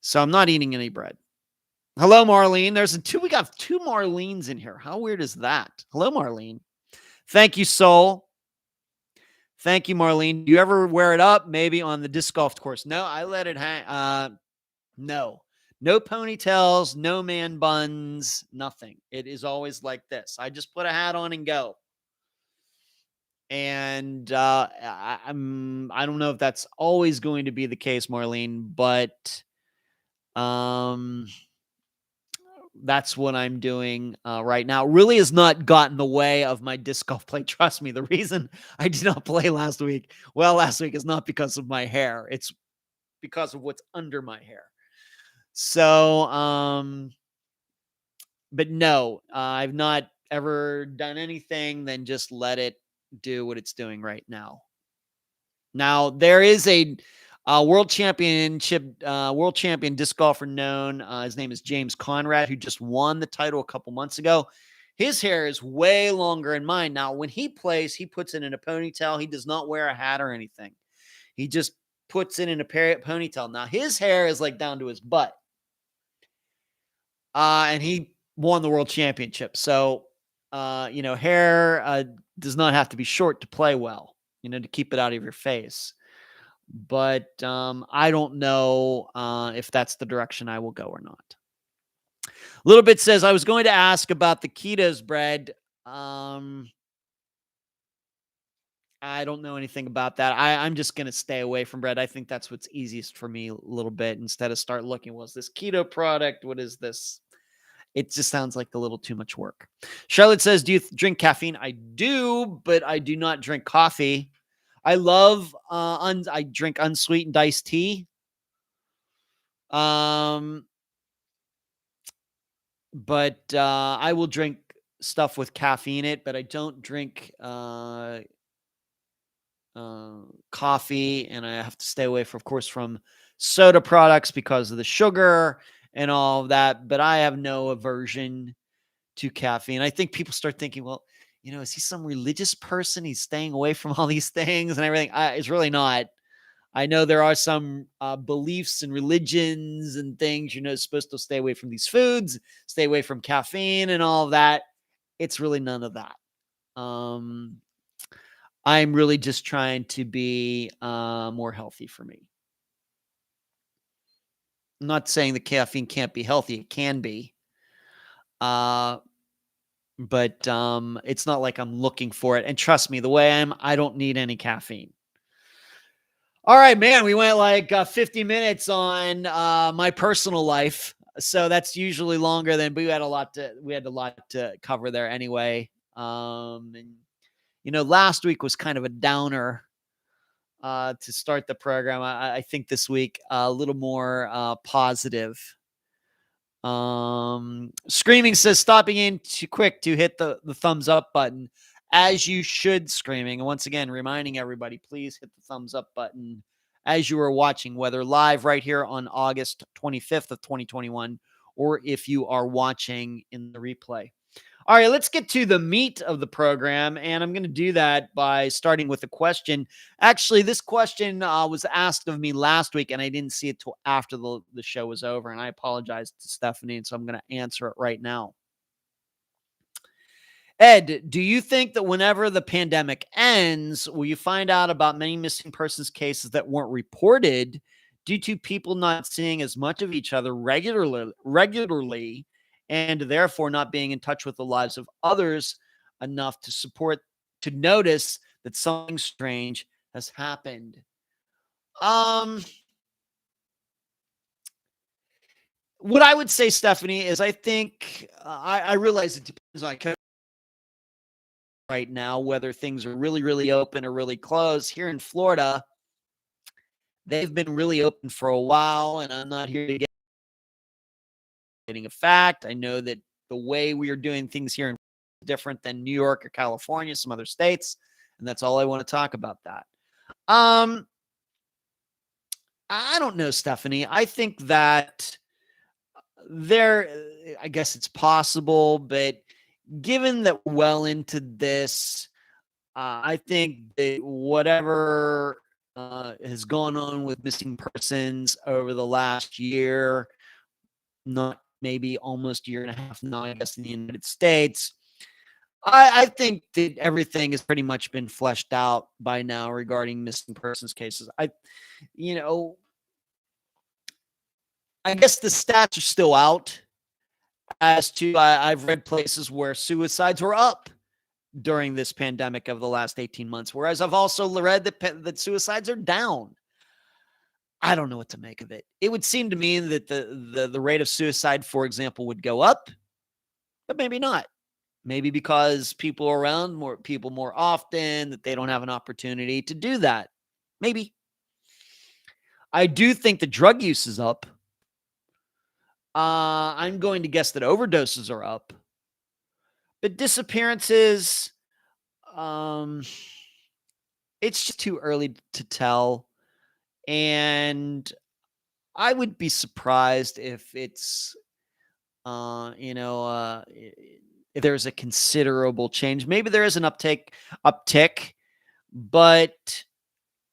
So I'm not eating any bread. Hello, Marlene. We got two Marlenes in here. How weird is that? Hello, Marlene. Thank you, Soul. Thank you, Marlene. Do you ever wear it up? Maybe on the disc golf course? No, I let it hang. No ponytails, no man buns, nothing. It is always like this. I just put a hat on and go. And I don't know if that's always going to be the case, Marlene, but that's what I'm doing right now. It really has not gotten in the way of my disc golf play. Trust me, the reason I did not play last week is not because of my hair. It's because of what's under my hair. So, but no, I've not ever done anything than just let it do what it's doing right now. Now, there is a world champion disc golfer known. His name is James Conrad, who just won the title a couple months ago. His hair is way longer than mine. Now, when he plays, he puts it in a ponytail. He does not wear a hat or anything. He just puts it in a ponytail. Now, his hair is like down to his butt. And he won the world championship. So, hair does not have to be short to play well, to keep it out of your face. But I don't know if that's the direction I will go or not. Little Bit says, I was going to ask about the ketos bread. I don't know anything about that. I'm just going to stay away from bread. I think that's what's easiest for me a little bit, instead of start looking, well, is this keto product? What is this? It just sounds like a little too much work. Charlotte says, do you drink caffeine? I do, but I do not drink coffee. I love, I drink unsweetened iced tea. But I will drink stuff with caffeine in it, but I don't drink coffee, and I have to stay away, of course, from soda products because of the sugar and all of that. But I have no aversion to caffeine. I think people start thinking, well, is he some religious person? He's staying away from all these things and everything. It's really not. I know there are some beliefs and religions and things, supposed to stay away from these foods, stay away from caffeine and all of that. It's really none of that. I'm really just trying to be more healthy for me. I'm not saying the caffeine can't be healthy. It can be. But it's not like I'm looking for it. And trust me, the way I don't need any caffeine. All right, man, we went like 50 minutes on my personal life. So that's usually longer than, but we had a lot to cover there anyway. And last week was kind of a downer to start the program. I think this week a little more positive. Screaming says, stopping in too quick to hit the thumbs up button, as you should. Screaming. And once again, reminding everybody, please hit the thumbs up button as you are watching, whether live right here on August 25th of 2021, or if you are watching in the replay. All right, let's get to the meat of the program, and I'm going to do that by starting with a question. Actually, this question was asked of me last week, and I didn't see it till after the show was over, and I apologize to Stephanie, and so I'm going to answer it right now. Ed, do you think that whenever the pandemic ends, will you find out about many missing persons cases that weren't reported due to people not seeing as much of each other regularly, and therefore not being in touch with the lives of others enough to notice that something strange has happened? What I would say, Stephanie, is I think I realize it depends on right now, whether things are really, really open or really closed. Here in Florida, they've been really open for a while, and I'm not here to getting a fact. I know that the way we are doing things here is different than New York or California, some other states, and that's all I want to talk about that. I don't know, Stephanie. I think that I guess it's possible, but given that we're well into this, I think that whatever has gone on with missing persons over the last year, not maybe almost a year and a half now, I guess, in the United States, I think that everything has pretty much been fleshed out by now regarding missing persons cases. I guess the stats are still out as to, I've read places where suicides were up during this pandemic of the last 18 months, whereas I've also read that suicides are down. I don't know what to make of it. It would seem to me that the rate of suicide, for example, would go up, but maybe not. Maybe because people are around more often, that they don't have an opportunity to do that. Maybe. I do think the drug use is up. I'm going to guess that overdoses are up. But disappearances, it's just too early to tell. And I would be surprised if it's, if there's a considerable change. Maybe there is an uptick, but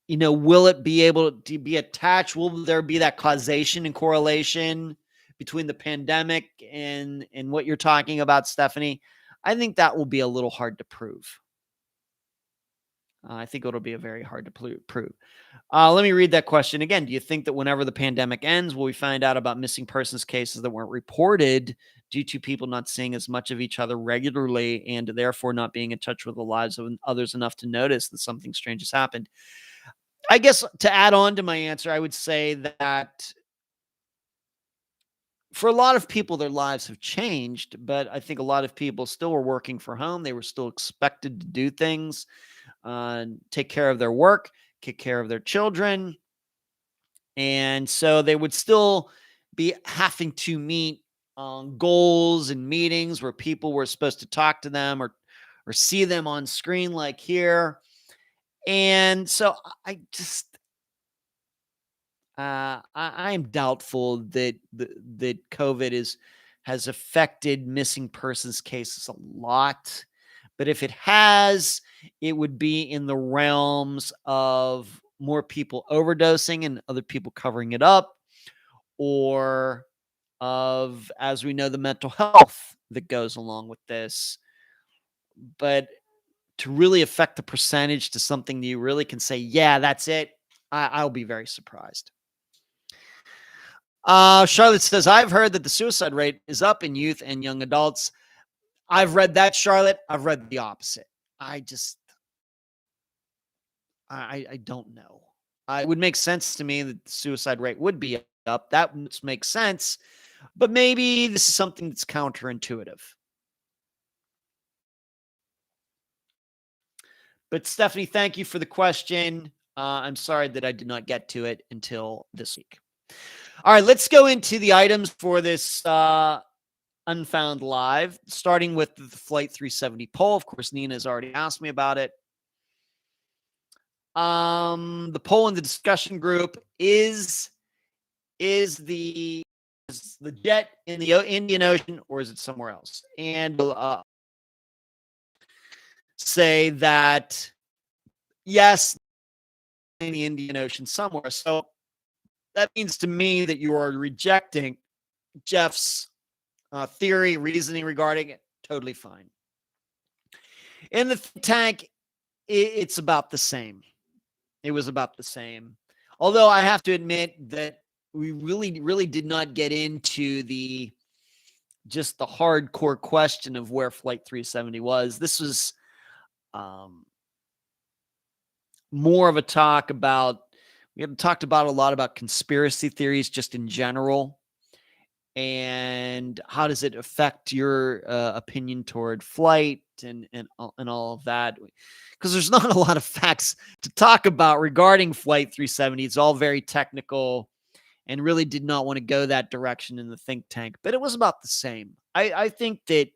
will it be able to be attached? Will there be that causation and correlation between the pandemic and what you're talking about, Stephanie? I think that will be a little hard to prove. I think it'll be a very hard to prove. Let me read that question again. Do you think that whenever the pandemic ends, will we find out about missing persons cases that weren't reported due to people not seeing as much of each other regularly and therefore not being in touch with the lives of others enough to notice that something strange has happened? I guess to add on to my answer, I would say that for a lot of people, their lives have changed, but I think a lot of people still were working from home. They were still expected to do things, take care of their work, take care of their children. And so they would still be having to meet goals and meetings where people were supposed to talk to them or see them on screen like here. And so I just, I am doubtful that that COVID has affected missing persons cases a lot. But if it has, it would be in the realms of more people overdosing and other people covering it up, or of, as we know, the mental health that goes along with this. But to really affect the percentage to something that you really can say, yeah, that's it, I'll be very surprised. Charlotte says, I've heard that the suicide rate is up in youth and young adults. I've read that, Charlotte. I've read the opposite. I don't know. It would make sense to me that the suicide rate would be up. That would make sense. But maybe this is something that's counterintuitive. But Stephanie, thank you for the question. I'm sorry that I did not get to it until this week. All right, let's go into the items for this Unfound Live, starting with the Flight 370 poll. Of course, Nina has already asked me about it. The poll in the discussion group is the jet in the Indian Ocean, or is it somewhere else? And say that yes, in the Indian Ocean somewhere. So that means to me that you are rejecting Jeff's theory, reasoning regarding it. Totally fine. In the tank, it's about the same. It was about the same. Although I have to admit that we really did not get into just the hardcore question of where Flight 370 was. This was more of a talk about, we had talked about a lot about conspiracy theories just in general. And how does it affect your opinion toward flight and all of that? Because there's not a lot of facts to talk about regarding Flight 370. It's all very technical and really did not want to go that direction in the think tank. But it was about the same. I think that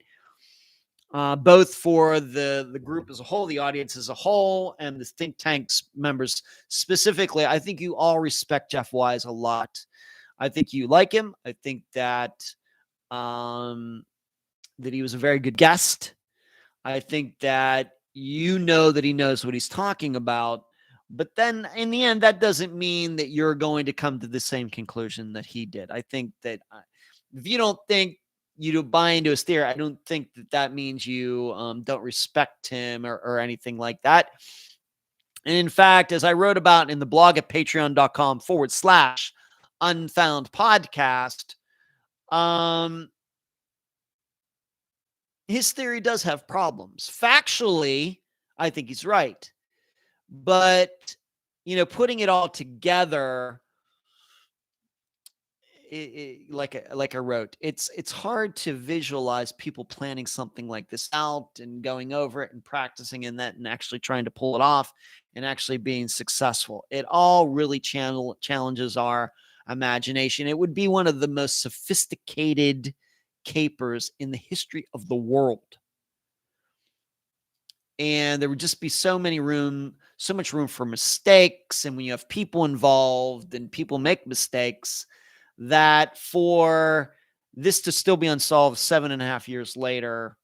both for the group as a whole, the audience as a whole, and the think tank's members specifically, I think you all respect Jeff Wise a lot. I think you like him. I think that that he was a very good guest. I think that you know that he knows what he's talking about. But then in the end, that doesn't mean that you're going to come to the same conclusion that he did. I think that if you don't think you don't buy into his theory, I don't think that means you don't respect him or anything like that. And in fact, as I wrote about in the blog at patreon.com/Unfound Podcast, his theory does have problems. Factually, I think he's right. But, putting it all together, like I wrote, it's hard to visualize people planning something like this out and going over it and practicing in that and actually trying to pull it off and actually being successful. It all really challenges our imagination. It would be one of the most sophisticated capers in the history of the world. And there would just be so much room for mistakes. And when you have people involved and people make mistakes, that for this to still be unsolved 7.5 years later,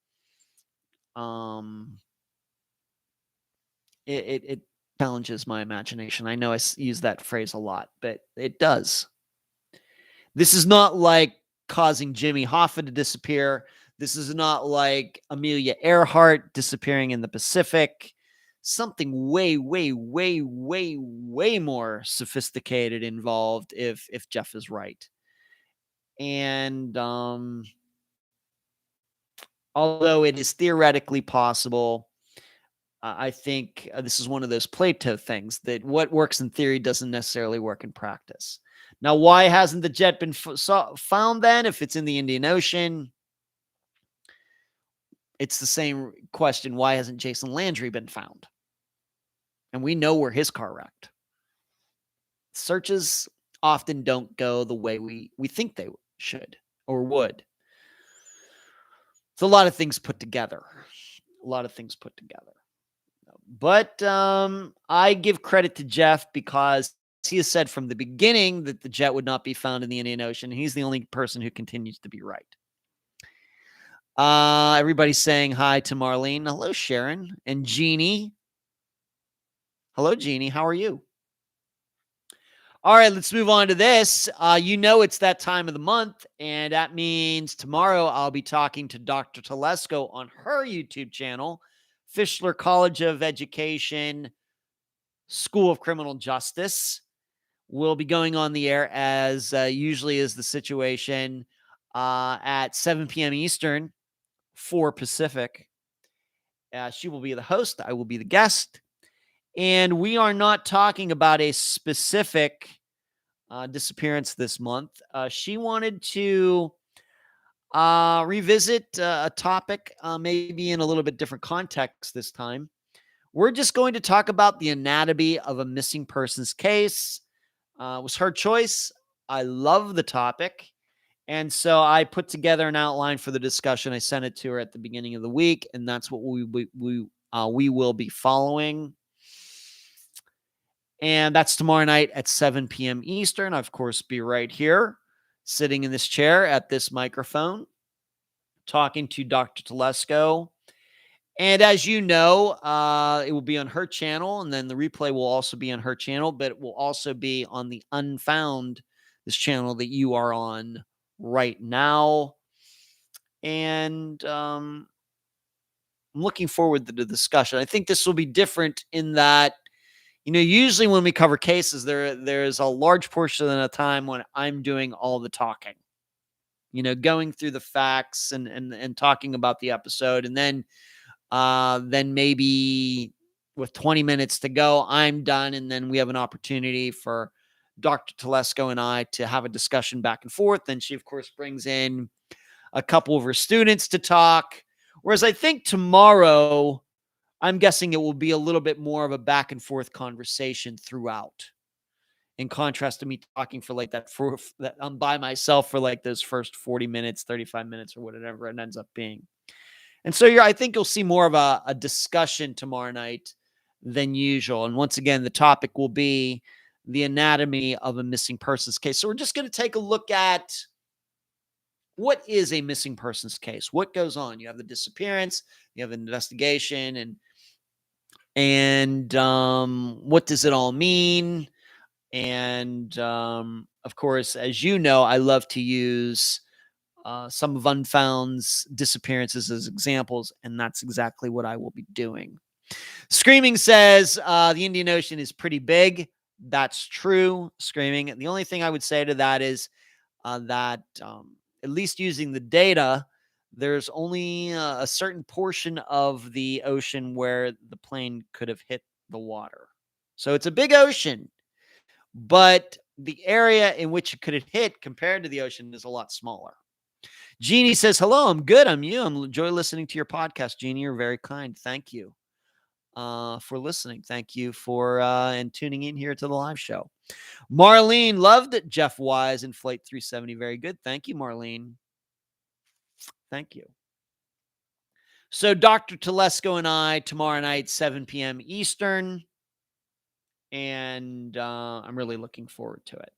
It challenges my imagination. I know I use that phrase a lot, but it does. This is not like causing Jimmy Hoffa to disappear. This is not like Amelia Earhart disappearing in the Pacific. Something way, way, way, way, way more sophisticated involved if Jeff is right. And although it is theoretically possible, I think this is one of those Plato things that what works in theory doesn't necessarily work in practice. Now, why hasn't the jet been found then? If it's in the Indian Ocean, it's the same question. Why hasn't Jason Landry been found? And we know where his car wrecked. Searches often don't go the way we think they should or would. It's a lot of things put together. But I give credit to Jeff because he has said from the beginning that the jet would not be found in the Indian Ocean. He's the only person who continues to be right. Everybody's saying hi to Marlene. Hello, Sharon. And Jeannie. Hello, Jeannie. How are you? All right, let's move on to this. It's that time of the month, and that means tomorrow I'll be talking to Dr. Telesco on her YouTube channel, Fischler College of Education, School of Criminal Justice. Will be going on the air as usually is the situation at 7 p.m. Eastern, 4 Pacific. She will be the host. I will be the guest. And we are not talking about a specific disappearance this month. She wanted to revisit a topic, maybe in a little bit different context this time. We're just going to talk about the anatomy of a missing persons case. It was her choice. I love the topic. And so I put together an outline for the discussion. I sent it to her at the beginning of the week, and that's what we will be following. And that's tomorrow night at 7 p.m. Eastern. Of course, be right here, sitting in this chair at this microphone, talking to Dr. Telesco. And as you know, it will be on her channel, and then the replay will also be on her channel, but it will also be on the Unfound, this channel that you are on right now. And I'm looking forward to the discussion. I think this will be different in that, usually when we cover cases, there's a large portion of the time when I'm doing all the talking, going through the facts and talking about the episode. And then maybe with 20 minutes to go, I'm done. And then we have an opportunity for Dr. Telesco and I to have a discussion back and forth. And she, of course, brings in a couple of her students to talk. Whereas I think tomorrow, I'm guessing it will be a little bit more of a back and forth conversation throughout, in contrast to me talking for like that I'm by myself for like those first 40 minutes, 35 minutes, or whatever it ends up being. And so I think you'll see more of a discussion tomorrow night than usual. And once again, the topic will be the anatomy of a missing persons case. So we're just going to take a look at what is a missing persons case, what goes on. You have the disappearance, you have an investigation, and what does it all mean? And of course, as you know, I love to use some of Unfound's disappearances as examples, and that's exactly what I will be doing. Screaming says the Indian Ocean is pretty big. That's true, Screaming. And the only thing I would say to that is that at least using the data, there's only a certain portion of the ocean where the plane could have hit the water. So it's a big ocean, but the area in which it could have hit compared to the ocean is a lot smaller. Jeannie says, hello, I'm good. I'm you. I'm enjoy listening to your podcast. Jeannie, you're very kind. Thank you for listening. Thank you for and tuning in here to the live show. Marlene loved it. Jeff Wise in Flight 370. Very good. Thank you, Marlene. Thank you. So Dr. Telesco and I tomorrow night, 7 p.m. Eastern. And I'm really looking forward to it.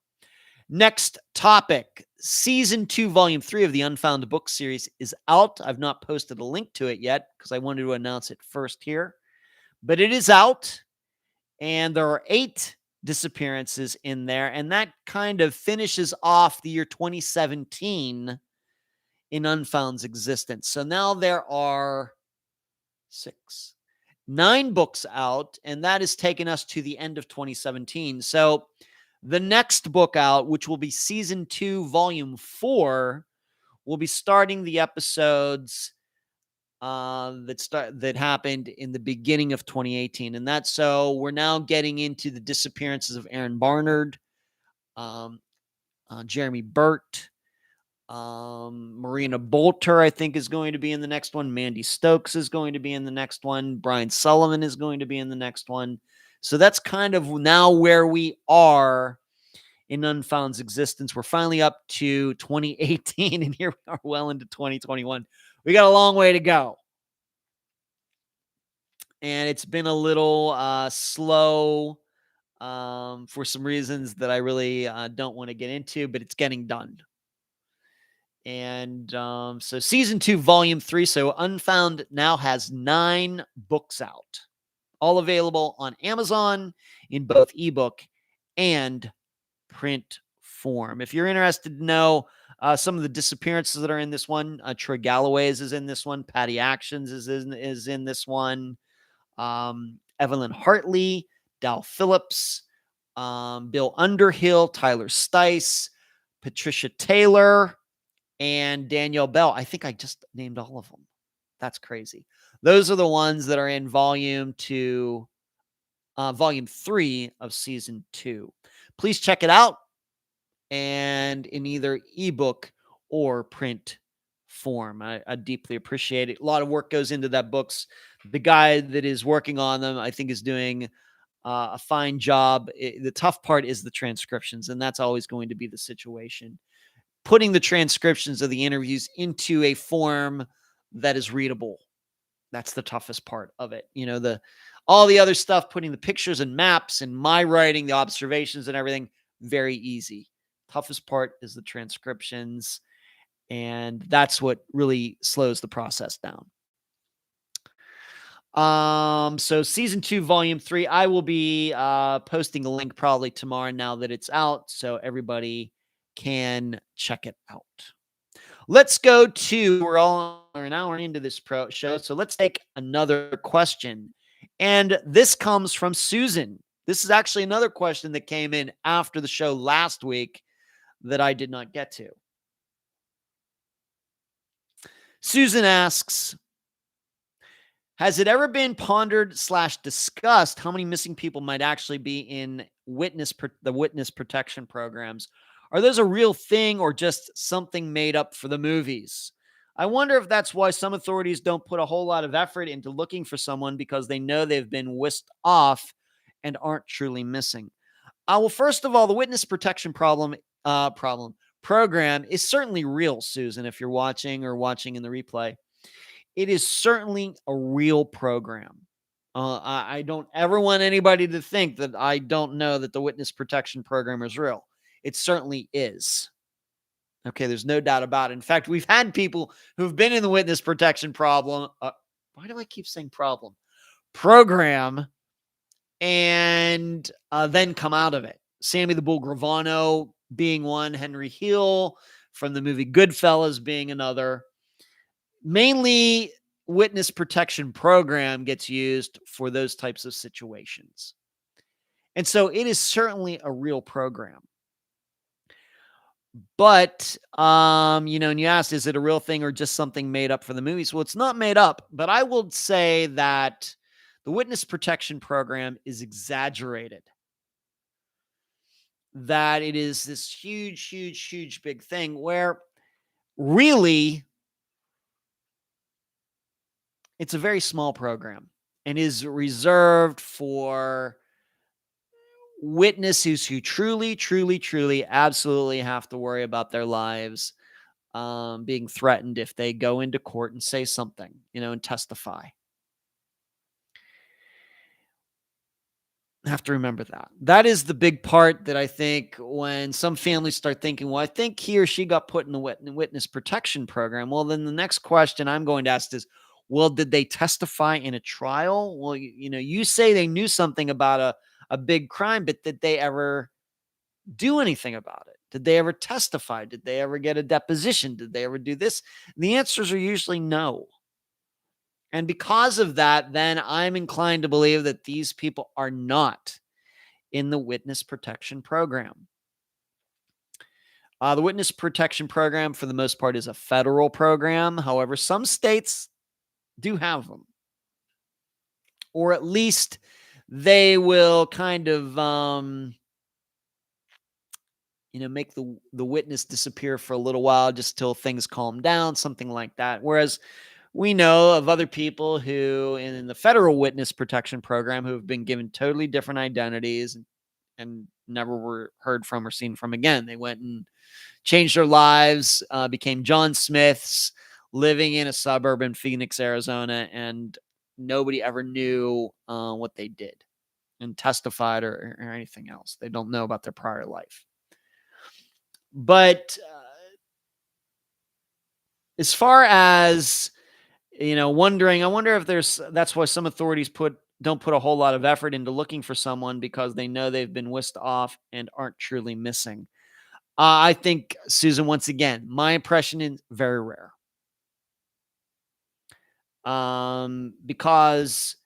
Next topic. Season 2, Volume 3 of the Unfound book series is out. I've not posted a link to it yet because I wanted to announce it first here. But it is out, and there are 8 disappearances in there, and that kind of finishes off the year 2017 in Unfound's existence. So now there are 9 books out, and that has taken us to the end of 2017. So the next book out, which will be Season 2, Volume 4, will be starting the episodes that happened in the beginning of 2018. And that's so we're now getting into the disappearances of Aaron Barnard, Jeremy Burt, Marina Bolter, I think, is going to be in the next one. Mandy Stokes is going to be in the next one. Brian Sullivan is going to be in the next one. So that's kind of now where we are in Unfound's existence. We're finally up to 2018, and here we are well into 2021. We got a long way to go. And it's been a little slow for some reasons that I really don't want to get into, but it's getting done. And so Season 2, Volume 3. So Unfound now has 9 books out, all available on Amazon in both ebook and print form. If you're interested to know some of the disappearances that are in this one, Troy Galloway's is in this one. Patty Actions is in this one. Evelyn Hartley, Dal Phillips, Bill Underhill, Tyler Stice, Patricia Taylor, and Danielle Bell. I think I just named all of them. That's crazy. Those are the ones that are in Volume 3 of Season 2. Please check it out, and in either ebook or print form. I deeply appreciate it. A lot of work goes into that books. The guy that is working on them, I think, is doing a fine job. The tough part is the transcriptions, and that's always going to be the situation. Putting the transcriptions of the interviews into a form that is readable. That's the toughest part of it. All the other stuff, putting the pictures and maps and my writing, the observations and everything, very easy. Toughest part is the transcriptions, and that's what really slows the process down. So Season 2, Volume 3, I will be posting a link probably tomorrow now that it's out, so everybody can check it out. Let's go to, we're an hour into this show, so let's take another question. And this comes from Susan. This is actually another question that came in after the show last week that I did not get to. Susan asks, has it ever been pondered / discussed how many missing people might actually be in the witness protection programs? Are those a real thing or just something made up for the movies? I wonder if that's why some authorities don't put a whole lot of effort into looking for someone because they know they've been whisked off and aren't truly missing. Well, first of all, the witness protection program is certainly real, Susan, if you're watching in the replay. It is certainly a real program. I don't ever want anybody to think that I don't know that the witness protection program is real. It certainly is. Okay, there's no doubt about it. In fact, we've had people who've been in the witness protection why do I keep saying program, and then come out of it. Sammy the Bull Gravano being one, Henry Hill from the movie Goodfellas being another. Mainly, witness protection program gets used for those types of situations. And so it is certainly a real program. But, and you asked, is it a real thing or just something made up for the movies? Well, it's not made up, but I will say that the witness protection program is exaggerated. That it is this huge, huge, huge big thing where really it's a very small program and is reserved for witnesses who truly, truly, truly, absolutely have to worry about their lives being threatened if they go into court and say something, and testify. Have to remember that. That is the big part that I think when some families start thinking, well, I think he or she got put in the witness protection program. Well, then the next question I'm going to ask is, well, did they testify in a trial? Well, you say they knew something about a big crime, but did they ever do anything about it? Did they ever testify? Did they ever get a deposition? Did they ever do this? And the answers are usually no. And because of that, then I'm inclined to believe that these people are not in the witness protection program. The witness protection program, for the most part, is a federal program. However, some states do have them, or at least they will kind of, make the witness disappear for a little while, just till things calm down, something like that. Whereas we know of other people who, in the federal witness protection program, who have been given totally different identities and never were heard from or seen from again. They went and changed their lives, became John Smiths, living in a suburb in Phoenix, Arizona, and nobody ever knew what they did and testified or anything else. They don't know about their prior life. But as far as, wondering, I wonder if that's why some authorities don't put a whole lot of effort into looking for someone, because they know they've been whisked off and aren't truly missing. I think, Susan, once again, my impression is very rare. Because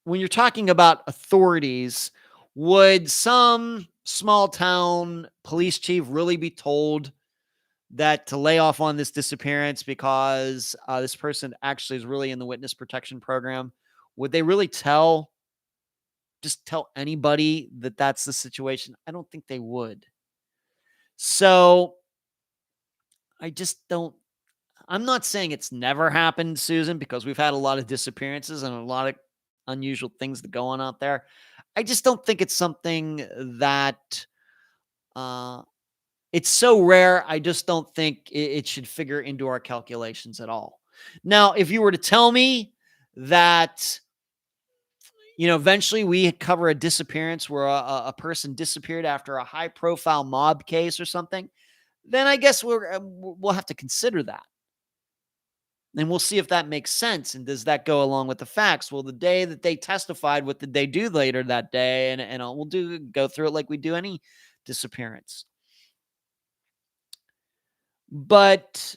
when you're talking about authorities, would some small town police chief really be told that to lay off on this disappearance because this person actually is really in the witness protection program? Would they really just tell anybody that that's the situation? I don't think they would. So I just don't. I'm not saying it's never happened, Susan, because we've had a lot of disappearances and a lot of unusual things that go on out there. I just don't think it's something that it's so rare. I just don't think it should figure into our calculations at all. Now, if you were to tell me that, eventually we cover a disappearance where a person disappeared after a high profile mob case or something, then I guess we'll have to consider that. And we'll see if that makes sense. And does that go along with the facts? Well, the day that they testified, what did they do later that day? And we'll go through it like we do any disappearance. But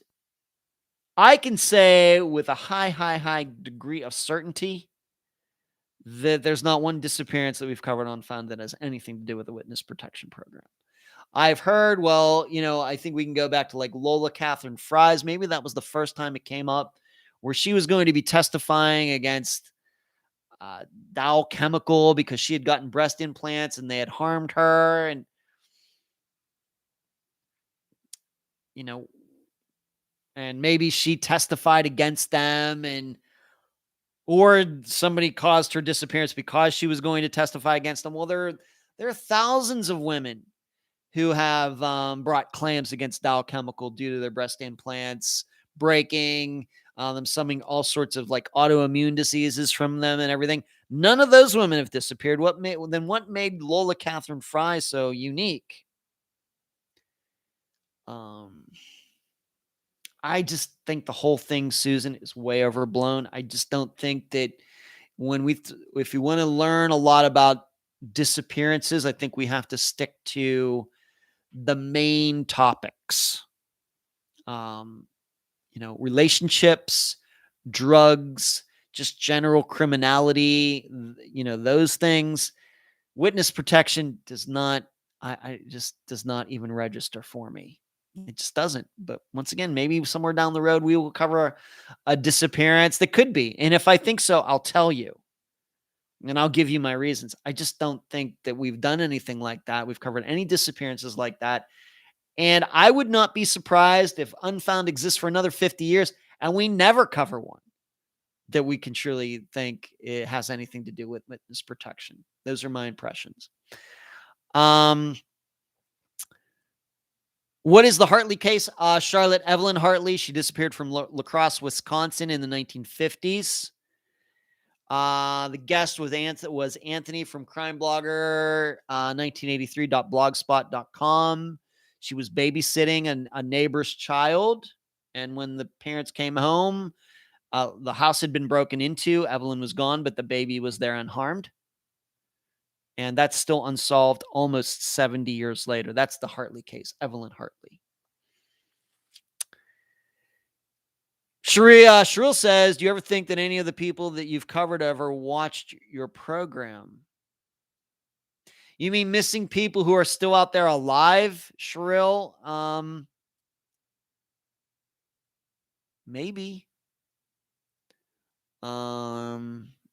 I can say with a high degree of certainty that there's not one disappearance that we've covered on Unfound that has anything to do with the witness protection program. I've heard, I think we can go back to like Lola Catherine Fries. Maybe that was the first time it came up, where she was going to be testifying against Dow Chemical because she had gotten breast implants and they had harmed her. And, and maybe she testified against them, or somebody caused her disappearance because she was going to testify against them. Well, there are thousands of women who have brought claims against Dow Chemical due to their breast implants breaking, them summing all sorts of like autoimmune diseases from them and everything. None of those women have disappeared. What made Lola Catherine Fry so unique? I just think the whole thing, Susan, is way overblown. I just don't think that if you want to learn a lot about disappearances, I think we have to stick to the main topics. Relationships, drugs, just general criminality, those things. Witness protection does not even register for me. It just doesn't. But once again, maybe somewhere down the road, we will cover a disappearance that could be. And if I think so, I'll tell you. And I'll give you my reasons. I just don't think that we've done anything like that. We've covered any disappearances like that. And I would not be surprised if Unfound exists for another 50 years and we never cover one that we can truly think it has anything to do with witness protection. Those are my impressions. What is the Hartley case? Charlotte Evelyn Hartley. She disappeared from La Crosse, Wisconsin in the 1950s. The guest was Anthony from crimeblogger 1983.blogspot.com. She was babysitting a neighbor's child. And when the parents came home, the house had been broken into. Evelyn was gone, but the baby was there unharmed. And that's still unsolved almost 70 years later. That's the Hartley case, Evelyn Hartley. Sheril says, do you ever think that any of the people that you've covered ever watched your program? You mean missing people who are still out there alive, Sheril? Maybe.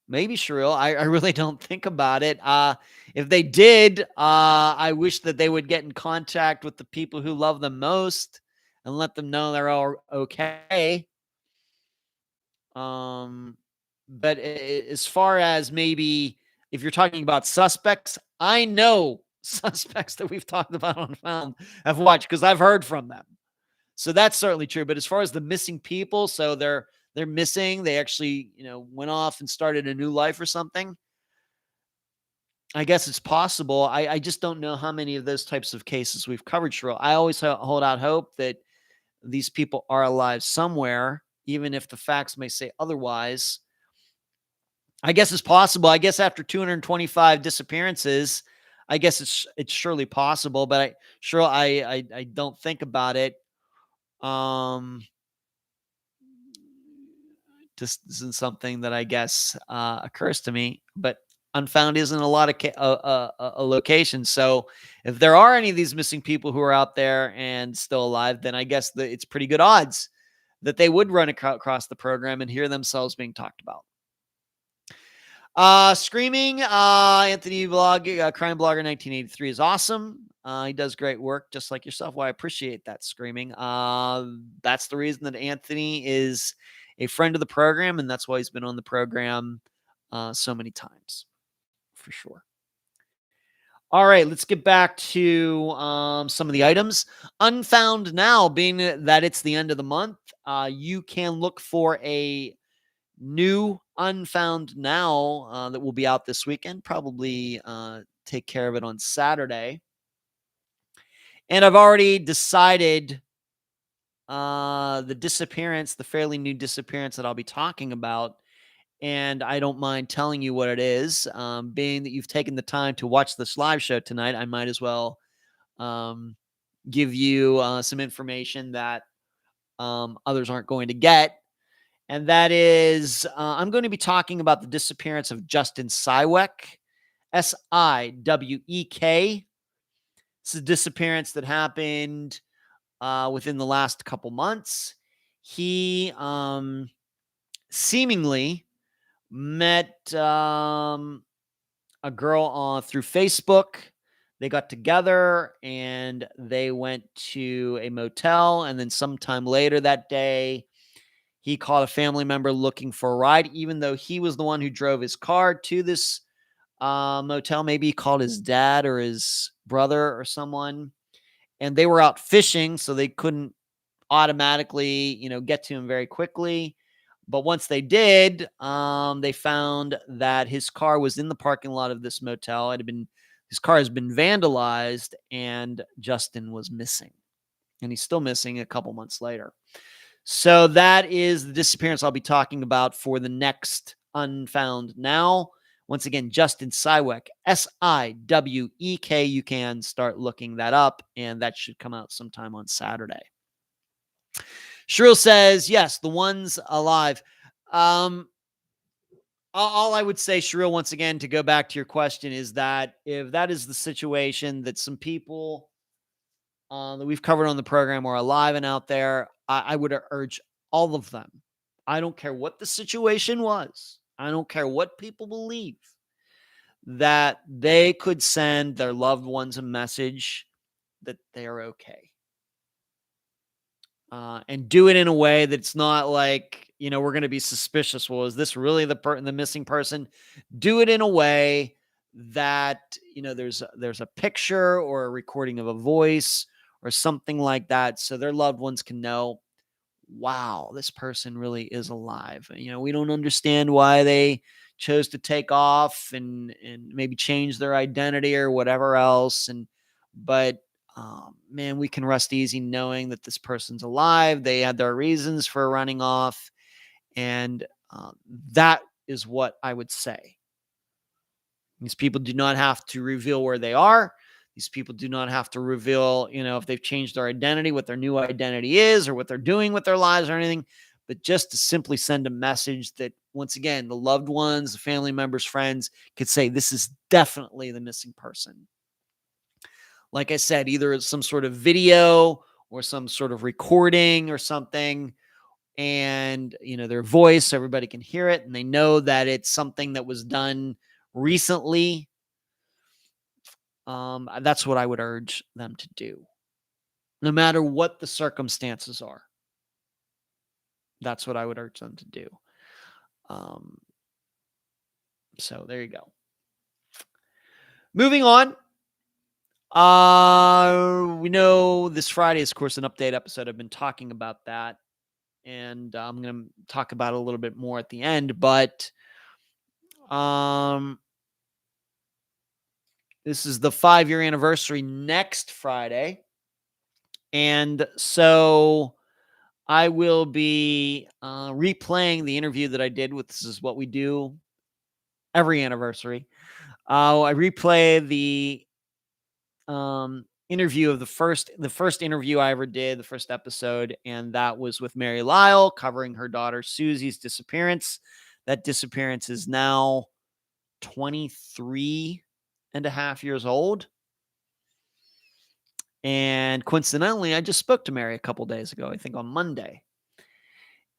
Maybe, Sheril. I really don't think about it. If they did, I wish that they would get in contact with the people who love them most and let them know they're all okay. But as far as maybe if you're talking about suspects, I know suspects that we've talked about on Found have watched because I've heard from them. So that's certainly true. But as far as the missing people, so they're missing, they actually, went off and started a new life or something. I guess it's possible. I just don't know how many of those types of cases we've covered, Cheryl. I always hold out hope that these people are alive somewhere, even if the facts may say otherwise. I guess it's possible. I guess after 225 disappearances, I guess it's surely possible, but I don't think about it. Just isn't something that I guess occurs to me, but Unfound isn't a lot of a location. So if there are any of these missing people who are out there and still alive, then I guess it's pretty good odds that they would run across the program and hear themselves being talked about. Screaming, Anthony Crime Blogger 1983 is awesome. He does great work, just like yourself. Well, I appreciate that, Screaming. That's the reason that Anthony is a friend of the program, and that's why he's been on the program so many times, for sure. All right, let's get back to some of the items. Unfound now, being that it's the end of the month, you can look for a new Unfound now that will be out this weekend. Probably take care of it on Saturday. And I've already decided the disappearance, the fairly new disappearance that I'll be talking about. And I don't mind telling you what it is. Being that you've taken the time to watch this live show tonight, I might as well give you some information that others aren't going to get. And that is, I'm going to be talking about the disappearance of Justin Syweck, Syweck. It's a disappearance that happened within the last couple months. He seemingly met a girl through Facebook. They got together and they went to a motel. And then sometime later that day, he called a family member looking for a ride, even though he was the one who drove his car to this motel. Maybe he called his dad or his brother or someone, and they were out fishing, so they couldn't automatically, get to him very quickly. But once they did, they found that his car was in the parking lot of this motel. His car has been vandalized, and Justin was missing, and he's still missing a couple months later. So that is the disappearance I'll be talking about for the next Unfound Now. Once again, Justin Syweck, Syweck. You can start looking that up, and that should come out sometime on Saturday. Cheryl says, yes, the ones alive. All I would say, Cheryl, once again, to go back to your question, is that if that is the situation that some people that we've covered on the program are alive and out there, I would urge all of them. I don't care what the situation was. I don't care what people believe, that they could send their loved ones a message that they are okay. And do it in a way that's not like, we're going to be suspicious. Well, is this really the missing person? Do it in a way that, there's a picture or a recording of a voice or something like that, so their loved ones can know wow, this person really is alive. We don't understand why they chose to take off and maybe change their identity or whatever else. But man, we can rest easy knowing that this person's alive. They had their reasons for running off, and that is what I would say. These people do not have to reveal where they are. These people do not have to reveal, if they've changed their identity, what their new identity is, or what they're doing with their lives or anything, but just to simply send a message that, once again, the loved ones, the family members, friends could say, this is definitely the missing person. Like I said, either it's some sort of video or some sort of recording or something, and, their voice, everybody can hear it, and they know that it's something that was done recently. That's what I would urge them to do, no matter what the circumstances are. That's what I would urge them to do. So there you go. Moving on. We know this Friday is, of course, an update episode. I've been talking about that, and I'm going to talk about it a little bit more at the end. But this is the 5-year anniversary next Friday. And so I will be replaying the interview that I did with This Is What We Do every anniversary. I replay the interview of the first interview I ever did, the first episode, and that was with Mary Lyle covering her daughter Susie's disappearance. That disappearance is now 23 and a half years old. And coincidentally, I just spoke to Mary a couple days ago, I think on Monday.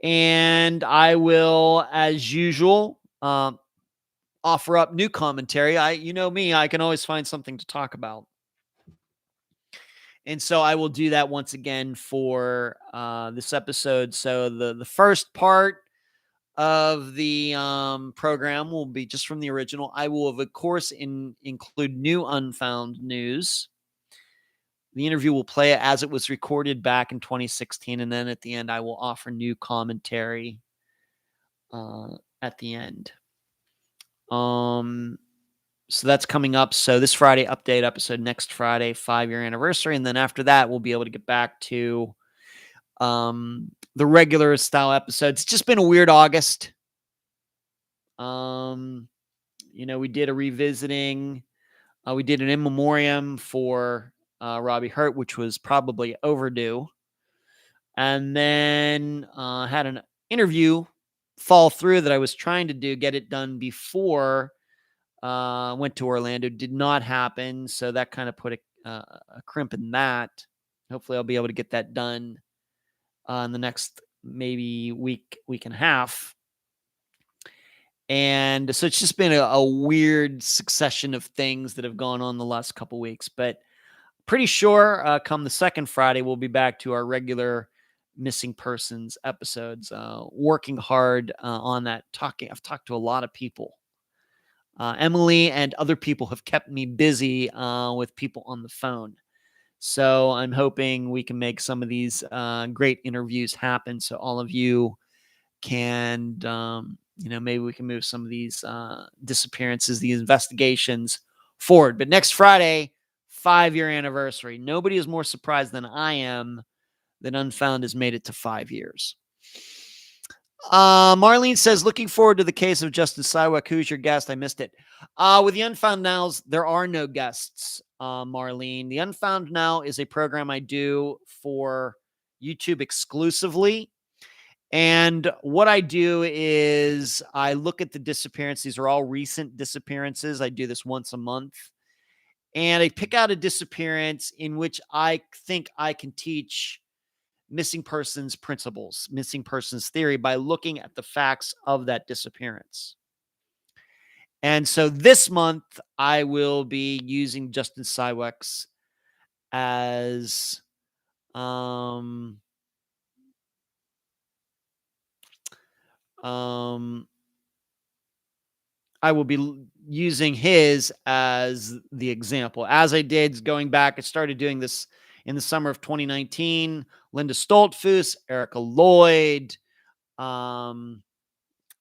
And I will, as usual, offer up new commentary. You know me, I can always find something to talk about. And so I will do that once again for this episode. So the first part of the program will be just from the original. I will, of course, include new Unfound news. The interview will play it as it was recorded back in 2016. And then at the end, I will offer new commentary at the end. So that's coming up. So this Friday, update episode, next Friday, 5-year anniversary. And then after that, we'll be able to get back to the regular style episodes. It's just been a weird August. We did a revisiting. We did an in memoriam for Robbie Hurt, which was probably overdue. And then had an interview fall through that I was trying to get it done before went to Orlando. Did not happen. So that kind of put a crimp in that. Hopefully I'll be able to get that done in the next maybe week and a half. And so it's just been a weird succession of things that have gone on the last couple weeks, but pretty sure come the second Friday, we'll be back to our regular missing persons episodes, working hard on that. I've talked to a lot of people. Emily and other people have kept me busy with people on the phone. So I'm hoping we can make some of these great interviews happen. So all of you can, maybe we can move some of these disappearances, these investigations forward. But next Friday, 5-year anniversary. Nobody is more surprised than I am that Unfound has made it to 5 years. Marlene says, looking forward to the case of Justin Syweck. Who's your guest? I missed it. With the Unfound Nows, there are no guests, Marlene. The Unfound Now is a program I do for YouTube exclusively. And what I do is I look at the disappearance. These are all recent disappearances. I do this once a month. And I pick out a disappearance in which I think I can teach missing persons principles, missing persons theory by looking at the facts of that disappearance. And so this month, I will be using Justin Syweck's as I will be using his as the example. As I did going back, I started doing this in the summer of 2019. Linda Stoltfus, Erica Lloyd, on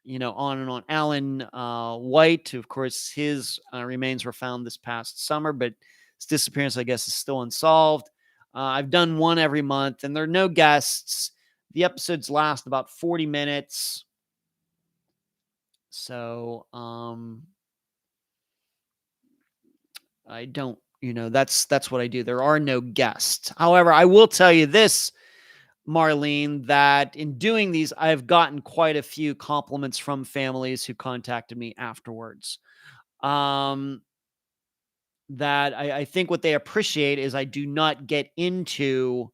and on. Alan White, who, of course, his remains were found this past summer, but his disappearance, I guess, is still unsolved. I've done one every month, and there are no guests. The episodes last about 40 minutes. So I don't, that's what I do. There are no guests. However, I will tell you this, Marlene, that in doing these, I've gotten quite a few compliments from families who contacted me afterwards. That I think what they appreciate is I do not get into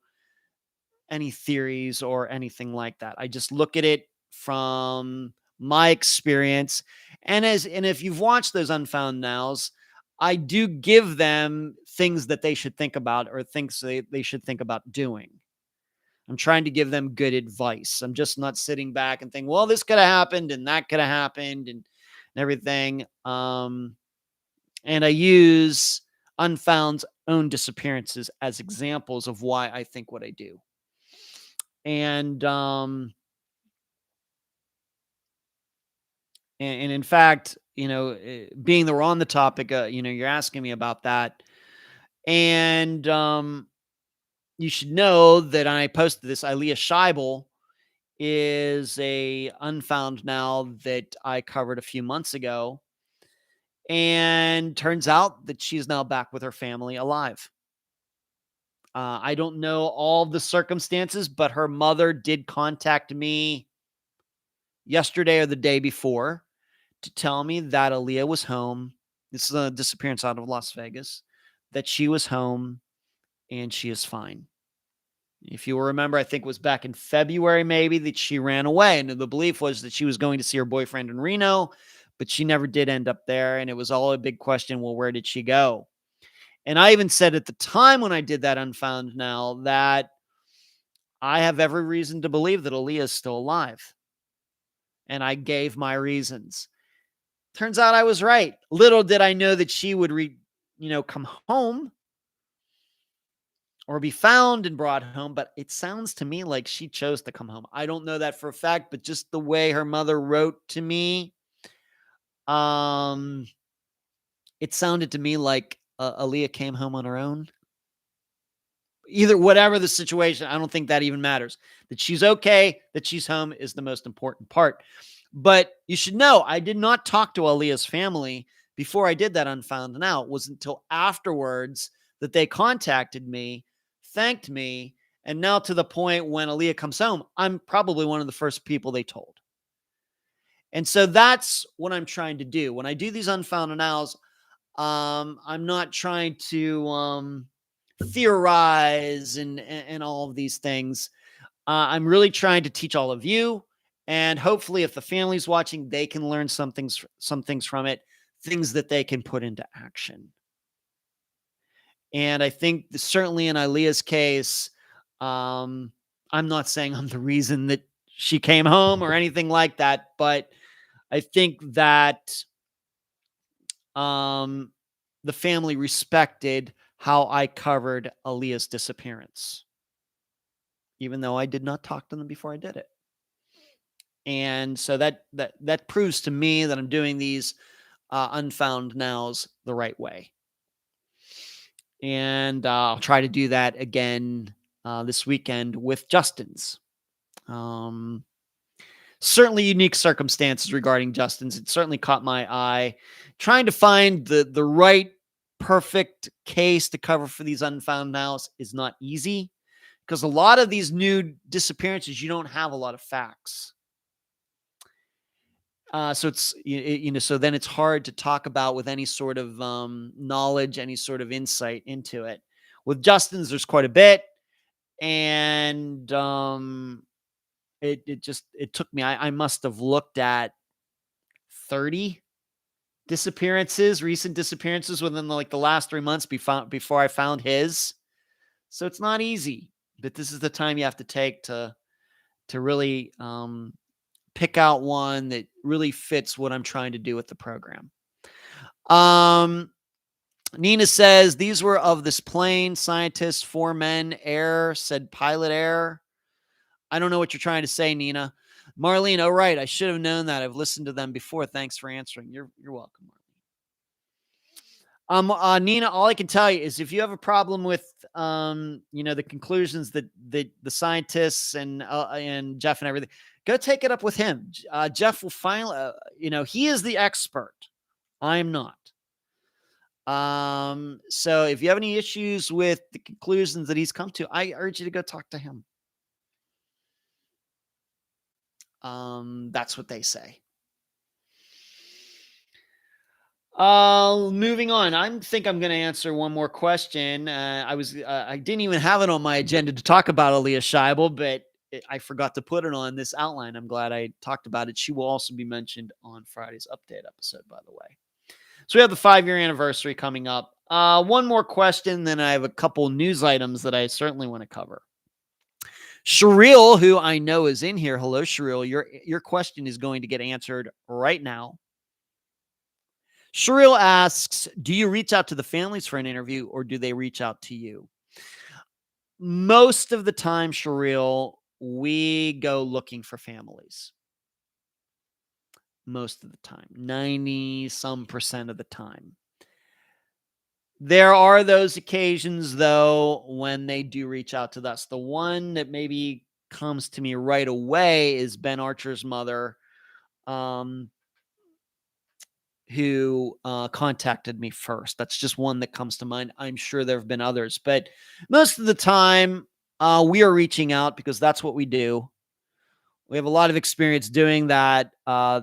any theories or anything like that. I just look at it from my experience. And if you've watched those Unfound Nows, I do give them things that they should think about or things they should think about doing. I'm trying to give them good advice. I'm just not sitting back and thinking, well, this could have happened and that could have happened and everything. And I use Unfound's own disappearances as examples of why I think what I do. And in fact, being that we're on the topic, you're asking me about that. And you should know that I posted this. Aleah Scheible is a Unfound now that I covered a few months ago. And turns out that she's now back with her family alive. I don't know all the circumstances, but her mother did contact me yesterday or the day before to tell me that Aleah was home. This is a disappearance out of Las Vegas, that she was home and she is fine. If you will remember, I think it was back in February, maybe, that she ran away. And the belief was that she was going to see her boyfriend in Reno, but she never did end up there. And it was all a big question. Well, where did she go? And I even said at the time when I did that Unfound Now that I have every reason to believe that Aleah is still alive. And I gave my reasons. Turns out I was right. Little did I know that she would come home or be found and brought home, but it sounds to me like she chose to come home. I don't know that for a fact, but just the way her mother wrote to me, it sounded to me like Aleah came home on her own. Either whatever the situation, I don't think that even matters. That she's okay, that she's home is the most important part. But you should know, I did not talk to Aleah's family before I did that Unfound Now. It wasn't until afterwards that they contacted me, thanked me, and now to the point when Aleah comes home, I'm probably one of the first people they told. And so that's what I'm trying to do. When I do these Unfound Nows, I'm not trying to theorize and all of these things. I'm really trying to teach all of you. And hopefully, if the family's watching, they can learn some things from it, things that they can put into action. And I think certainly in Aleah's case, I'm not saying I'm the reason that she came home or anything like that, but I think that the family respected how I covered Aleah's disappearance, even though I did not talk to them before I did it. And so that proves to me that I'm doing these Unfound Nows the right way. And I'll try to do that again this weekend with Justin's. Certainly unique circumstances regarding Justin's. It certainly caught my eye. Trying to find the right perfect case to cover for these Unfound Nows is not easy, because a lot of these new disappearances, you don't have a lot of facts. So it's, so then it's hard to talk about with any sort of knowledge, any sort of insight into it. With Justin's, there's quite a bit. And it took me, I must have looked at 30 disappearances, recent disappearances within the last 3 months before I found his. So it's not easy, but this is the time you have to take to really pick out one that really fits what I'm trying to do with the program. Nina says, these were of this plane. Scientists, 4 men. Air, said pilot air. I don't know what you're trying to say, Nina. Marlene, oh, right. I should have known that. I've listened to them before. Thanks for answering. You're welcome, Marlene. Nina, all I can tell you is if you have a problem with, the conclusions that the scientists and Jeff and everything, go take it up with him. Jeff will finally, he is the expert. I am not. So if you have any issues with the conclusions that he's come to, I urge you to go talk to him. That's what they say. Moving on. I think I'm going to answer one more question. I didn't even have it on my agenda to talk about Aleah Scheible, but I forgot to put it on this outline. I'm glad I talked about it. She will also be mentioned on Friday's update episode, by the way. So we have the 5-year anniversary coming up. One more question, then I have a couple news items that I certainly want to cover. Shereel, who I know is in here. Hello, Shereel. Your question is going to get answered right now. Shereel asks, do you reach out to the families for an interview or do they reach out to you? Most of the time, Shereel, we go looking for families. Most of the time, 90% of the time. There are those occasions, though, when they do reach out to us. The one that maybe comes to me right away is Ben Archer's mother, who contacted me first. That's just one that comes to mind. I'm sure there have been others, but most of the time we are reaching out because that's what we do. We have a lot of experience doing that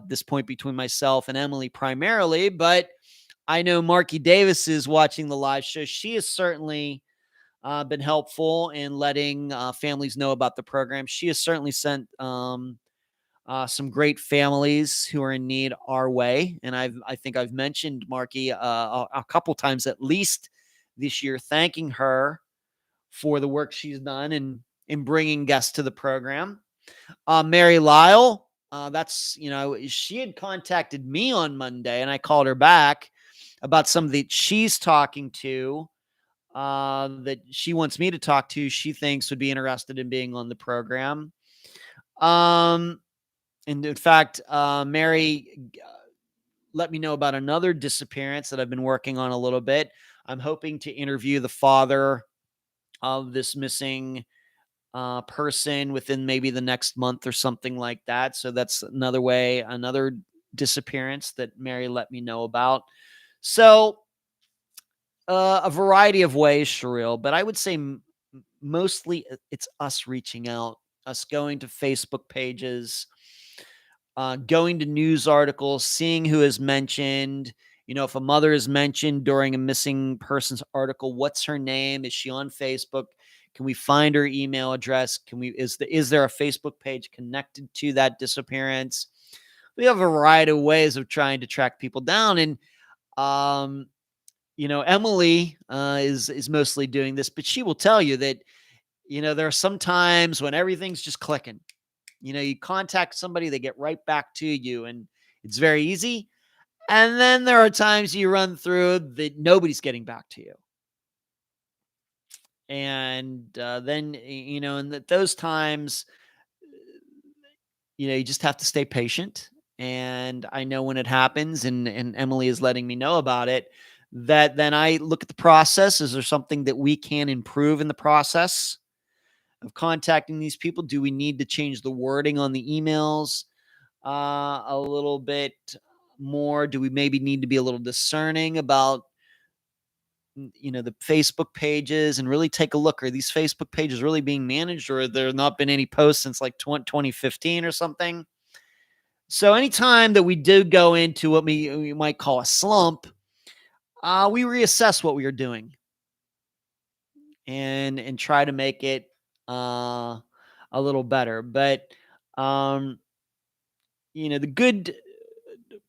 this point between myself and Emily primarily, but I know Marky Davis is watching the live show. She has certainly been helpful in letting families know about the program. She has certainly sent some great families who are in need our way. And I think I've mentioned Marky a couple times at least this year, thanking her for the work she's done in bringing guests to the program. Mary Lyle, she had contacted me on Monday and I called her back about somebody that she's talking to that she wants me to talk to, she thinks would be interested in being on the program. And in fact, Mary let me know about another disappearance that I've been working on a little bit. I'm hoping to interview the father of this missing person within maybe the next month or something like that. So that's another disappearance that Mary let me know about. So a variety of ways, Shereel, but I would say mostly it's us reaching out, us going to Facebook pages, going to news articles, seeing who is mentioned. If a mother is mentioned during a missing persons article, what's her name? Is she on Facebook? Can we find her email address? Is there a Facebook page connected to that disappearance? We have a variety of ways of trying to track people down. And, Emily is mostly doing this, but she will tell you that, there are some times when everything's just clicking. You contact somebody, they get right back to you, and it's very easy. And then there are times you run through that nobody's getting back to you. And then, in those times, you just have to stay patient. And I know when it happens, and Emily is letting me know about it, that then I look at the process. Is there something that we can improve in the process of contacting these people? Do we need to change the wording on the emails a little bit more? Do we maybe need to be a little discerning about the Facebook pages and really take a look? Are these Facebook pages really being managed, or there not been any posts since like 2015 or something? So anytime that we do go into what we might call a slump, we reassess what we are doing and try to make it a little better. But the good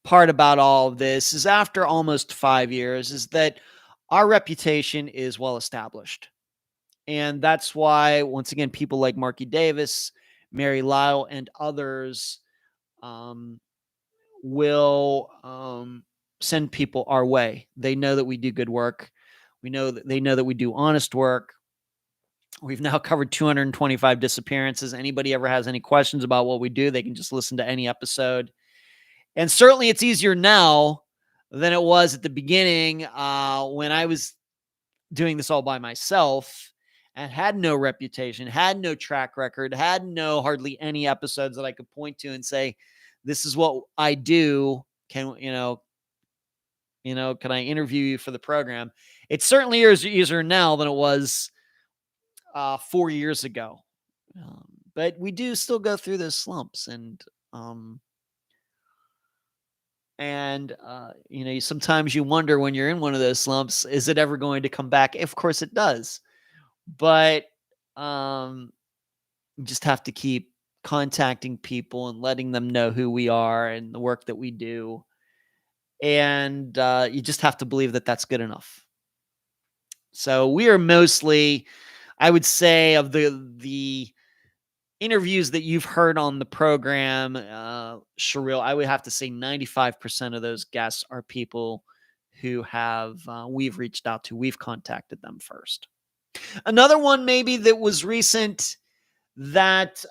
part about all of this is after almost 5 years is that our reputation is well established. And that's why, once again, people like Marky Davis, Mary Lyle, and others will send people our way. They know that we do good work. They know that we do honest work. We've now covered 225 disappearances. Anybody ever has any questions about what we do, they can just listen to any episode. And certainly it's easier now than it was at the beginning when I was doing this all by myself and had no reputation, had no track record, had no hardly any episodes that I could point to and say, this is what I do. Can can I interview you for the program? It certainly is easier now than it was 4 years ago. But we do still go through those slumps, and sometimes you wonder when you're in one of those slumps, is it ever going to come back? Of course it does. But you just have to keep contacting people and letting them know who we are and the work that we do. And you just have to believe that that's good enough. So we are mostly, I would say, of the interviews that you've heard on the program, Sheryl, I would have to say 95% of those guests are people who we've reached out to. We've contacted them first. Another one maybe that was recent that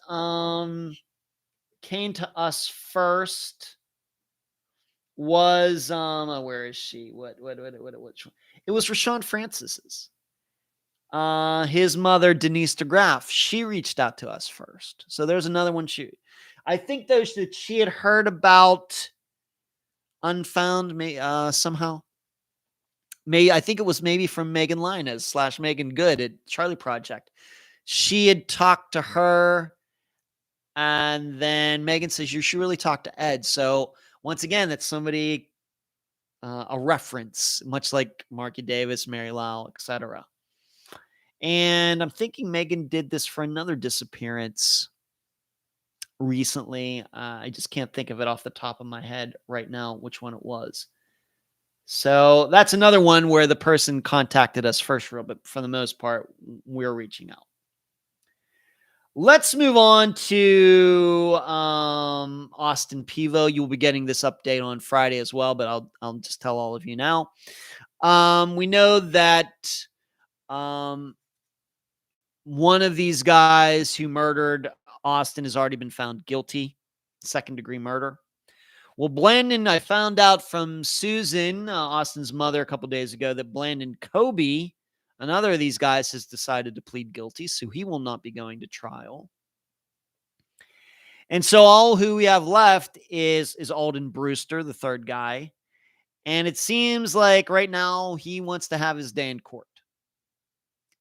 came to us first was where is she? What? It was Rashawn Francis's. His mother, Denise DeGraff, she reached out to us first. So there's another one. I think that she had heard about Unfound somehow. I think it was maybe from Megan Linus / Megan Good at Charlie Project. She had talked to her, and then Megan says, you should really talk to Ed. So once again, that's somebody, a reference, much like Marky Davis, Mary Lau, etc. And I'm thinking Megan did this for another disappearance recently. I just can't think of it off the top of my head right now, which one it was. So that's another one where the person contacted us first, but for the most part, we're reaching out. Let's move on to Austin Pevo. You'll be getting this update on Friday as well, but I'll just tell all of you now. We know that one of these guys who murdered Austin has already been found guilty, second-degree murder. Well, Blandon, I found out from Susan, Austin's mother, a couple days ago that Blandon Kobe, another of these guys, has decided to plead guilty, so he will not be going to trial. And so all who we have left is Alden Brewster, the third guy. And it seems like right now he wants to have his day in court.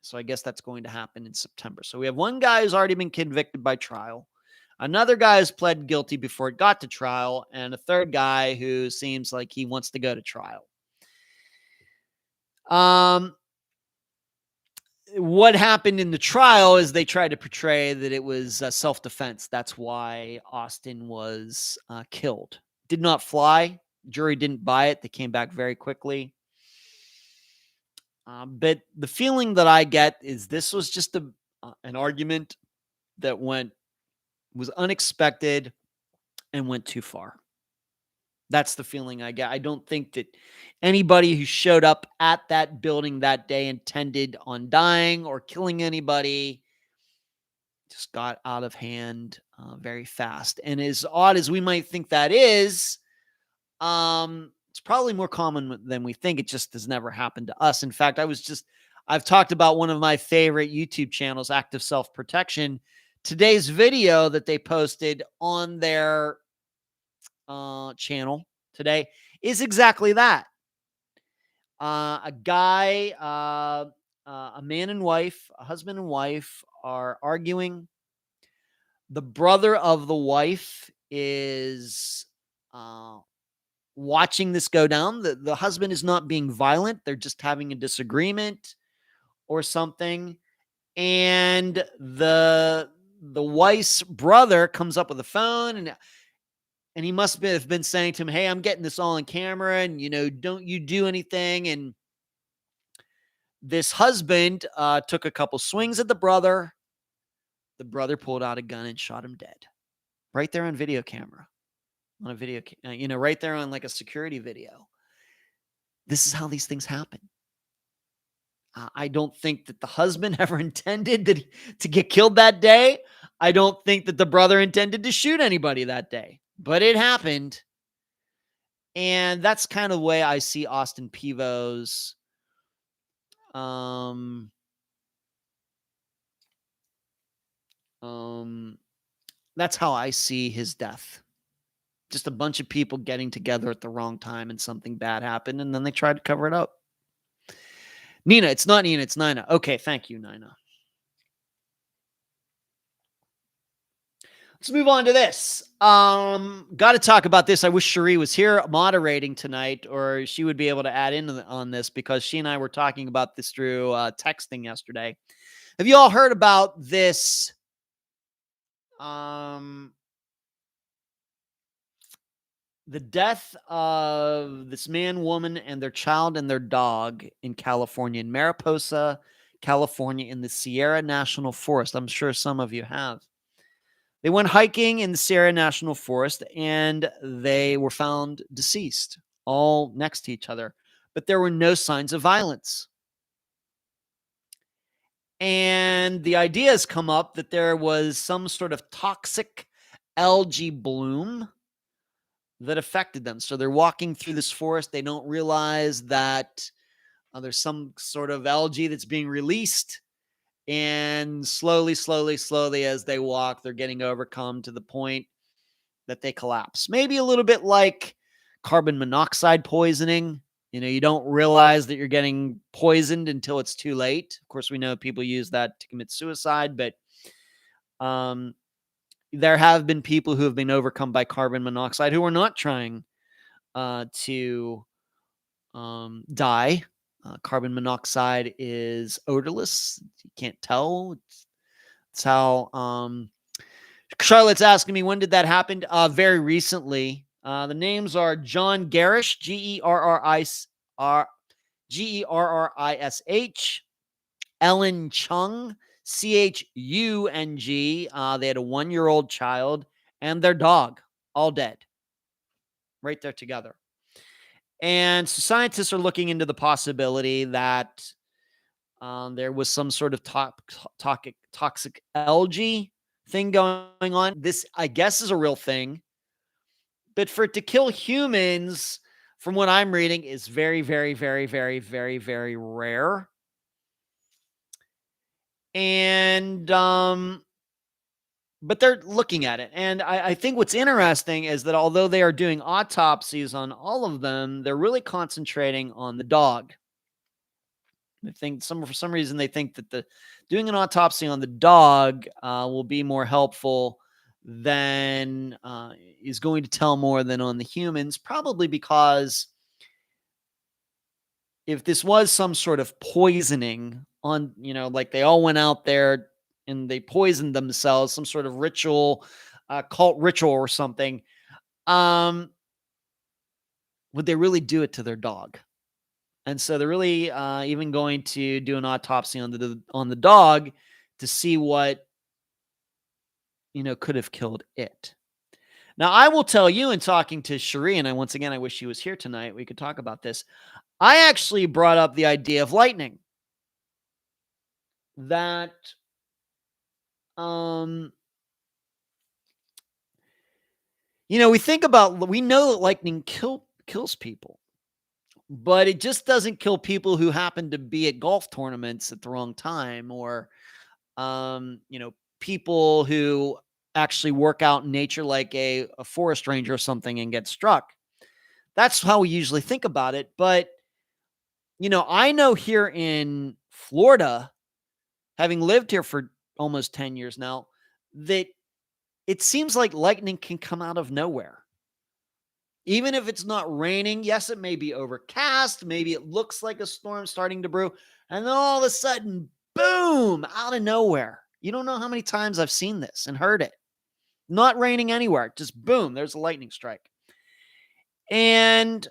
So I guess that's going to happen in September. So we have one guy who's already been convicted by trial. Another guy has pled guilty before it got to trial. And a third guy who seems like he wants to go to trial. What happened in the trial is they tried to portray that it was self-defense. That's why Austin was killed. Did not fly. Jury didn't buy it. They came back very quickly. But the feeling that I get is this was just an argument that was unexpected and went too far. That's the feeling I get. I don't think that anybody who showed up at that building that day intended on dying or killing anybody. Just got out of hand very fast. And as odd as we might think that is, it's probably more common than we think. It just has never happened to us. In fact, I've talked about one of my favorite YouTube channels, Active Self-Protection. Today's video that they posted on their channel today is exactly that. A guy, a man and wife, a husband and wife are arguing. The brother of the wife is watching this go down. The husband is not being violent. They're just having a disagreement or something. And the wife's brother comes up with a phone and he must have been saying to him, hey, I'm getting this all on camera and, don't you do anything. And this husband took a couple swings at the brother. The brother pulled out a gun and shot him dead right there on video camera. On a video, right there on like a security video. this is how these things happen. I don't think that the husband ever intended to get killed that day. I don't think that the brother intended to shoot anybody that day, but it happened. And that's kind of the way I see Austin Pevo's that's how I see his death. Just a bunch of people getting together at the wrong time and something bad happened, and then they tried to cover it up. Nina, it's not Nina, it's Nina. Okay, thank you, Nina. Let's move on to this. Got to talk about this. I wish Cherie was here moderating tonight, or she would be able to add in on this, because she and I were talking about this through texting yesterday. Have you all heard about this? The death of this man, woman, and their child and their dog in California, in Mariposa, California, in the Sierra National Forest. I'm sure some of you have. They went hiking in the Sierra National Forest, and they were found deceased, all next to each other. But there were no signs of violence. And the idea has come up that there was some sort of toxic algae bloom that affected them. So they're walking through this forest. They don't realize that there's some sort of algae that's being released. And slowly, as they walk, they're getting overcome to the point that they collapse. Maybe a little bit like carbon monoxide poisoning. You know, you don't realize that you're getting poisoned until it's too late. Of course, we know people use that to commit suicide, but there have been people who have been overcome by carbon monoxide who are not trying to die. Carbon monoxide is odorless. You can't tell. It's how Charlotte's asking me, when did that happen? Very recently. The names are John Garish, Gerrish, Ellen Chung, Chung. They had a 1-year-old child and their dog, all dead. Right there together. And so scientists are looking into the possibility that there was some sort of toxic algae thing going on. This, I guess, is a real thing. But for it to kill humans, from what I'm reading, is very, very, very, very, very, very rare. And but they're looking at it. And I think what's interesting is that although they are doing autopsies on all of them, they're really concentrating on the dog. I think for some reason they think that doing an autopsy on the dog will be more helpful than is going to tell more than on the humans, probably because if this was some sort of poisoning on, like they all went out there and they poisoned themselves, some sort of ritual, cult ritual or something, would they really do it to their dog? And so they're really even going to do an autopsy on the dog to see what could have killed it. Now, I will tell you, in talking to Cherie, and once again, I wish she was here tonight, we could talk about this. I actually brought up the idea of lightning. That we know that lightning kills people, but it just doesn't kill people who happen to be at golf tournaments at the wrong time, or people who actually work out in nature like a forest ranger or something and get struck. That's how we usually think about it. But I know here in Florida, having lived here for almost 10 years now, that it seems like lightning can come out of nowhere. Even if it's not raining, yes, it may be overcast. Maybe it looks like a storm starting to brew. And then all of a sudden, boom, out of nowhere. You don't know how many times I've seen this and heard it. Not raining anywhere. Just boom, there's a lightning strike. And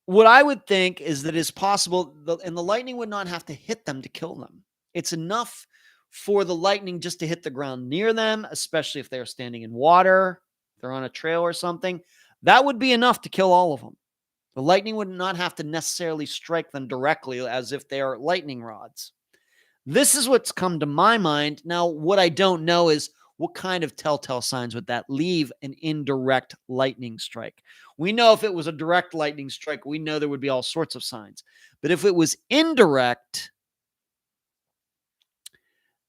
what I would think is that it's possible, and the lightning would not have to hit them to kill them. It's enough for the lightning just to hit the ground near them, especially if they're standing in water, if they're on a trail or something. That would be enough to kill all of them. The lightning would not have to necessarily strike them directly as if they are lightning rods. This is what's come to my mind. Now, what I don't know is what kind of telltale signs would that leave an indirect lightning strike? We know if it was a direct lightning strike, we know there would be all sorts of signs. But if it was indirect,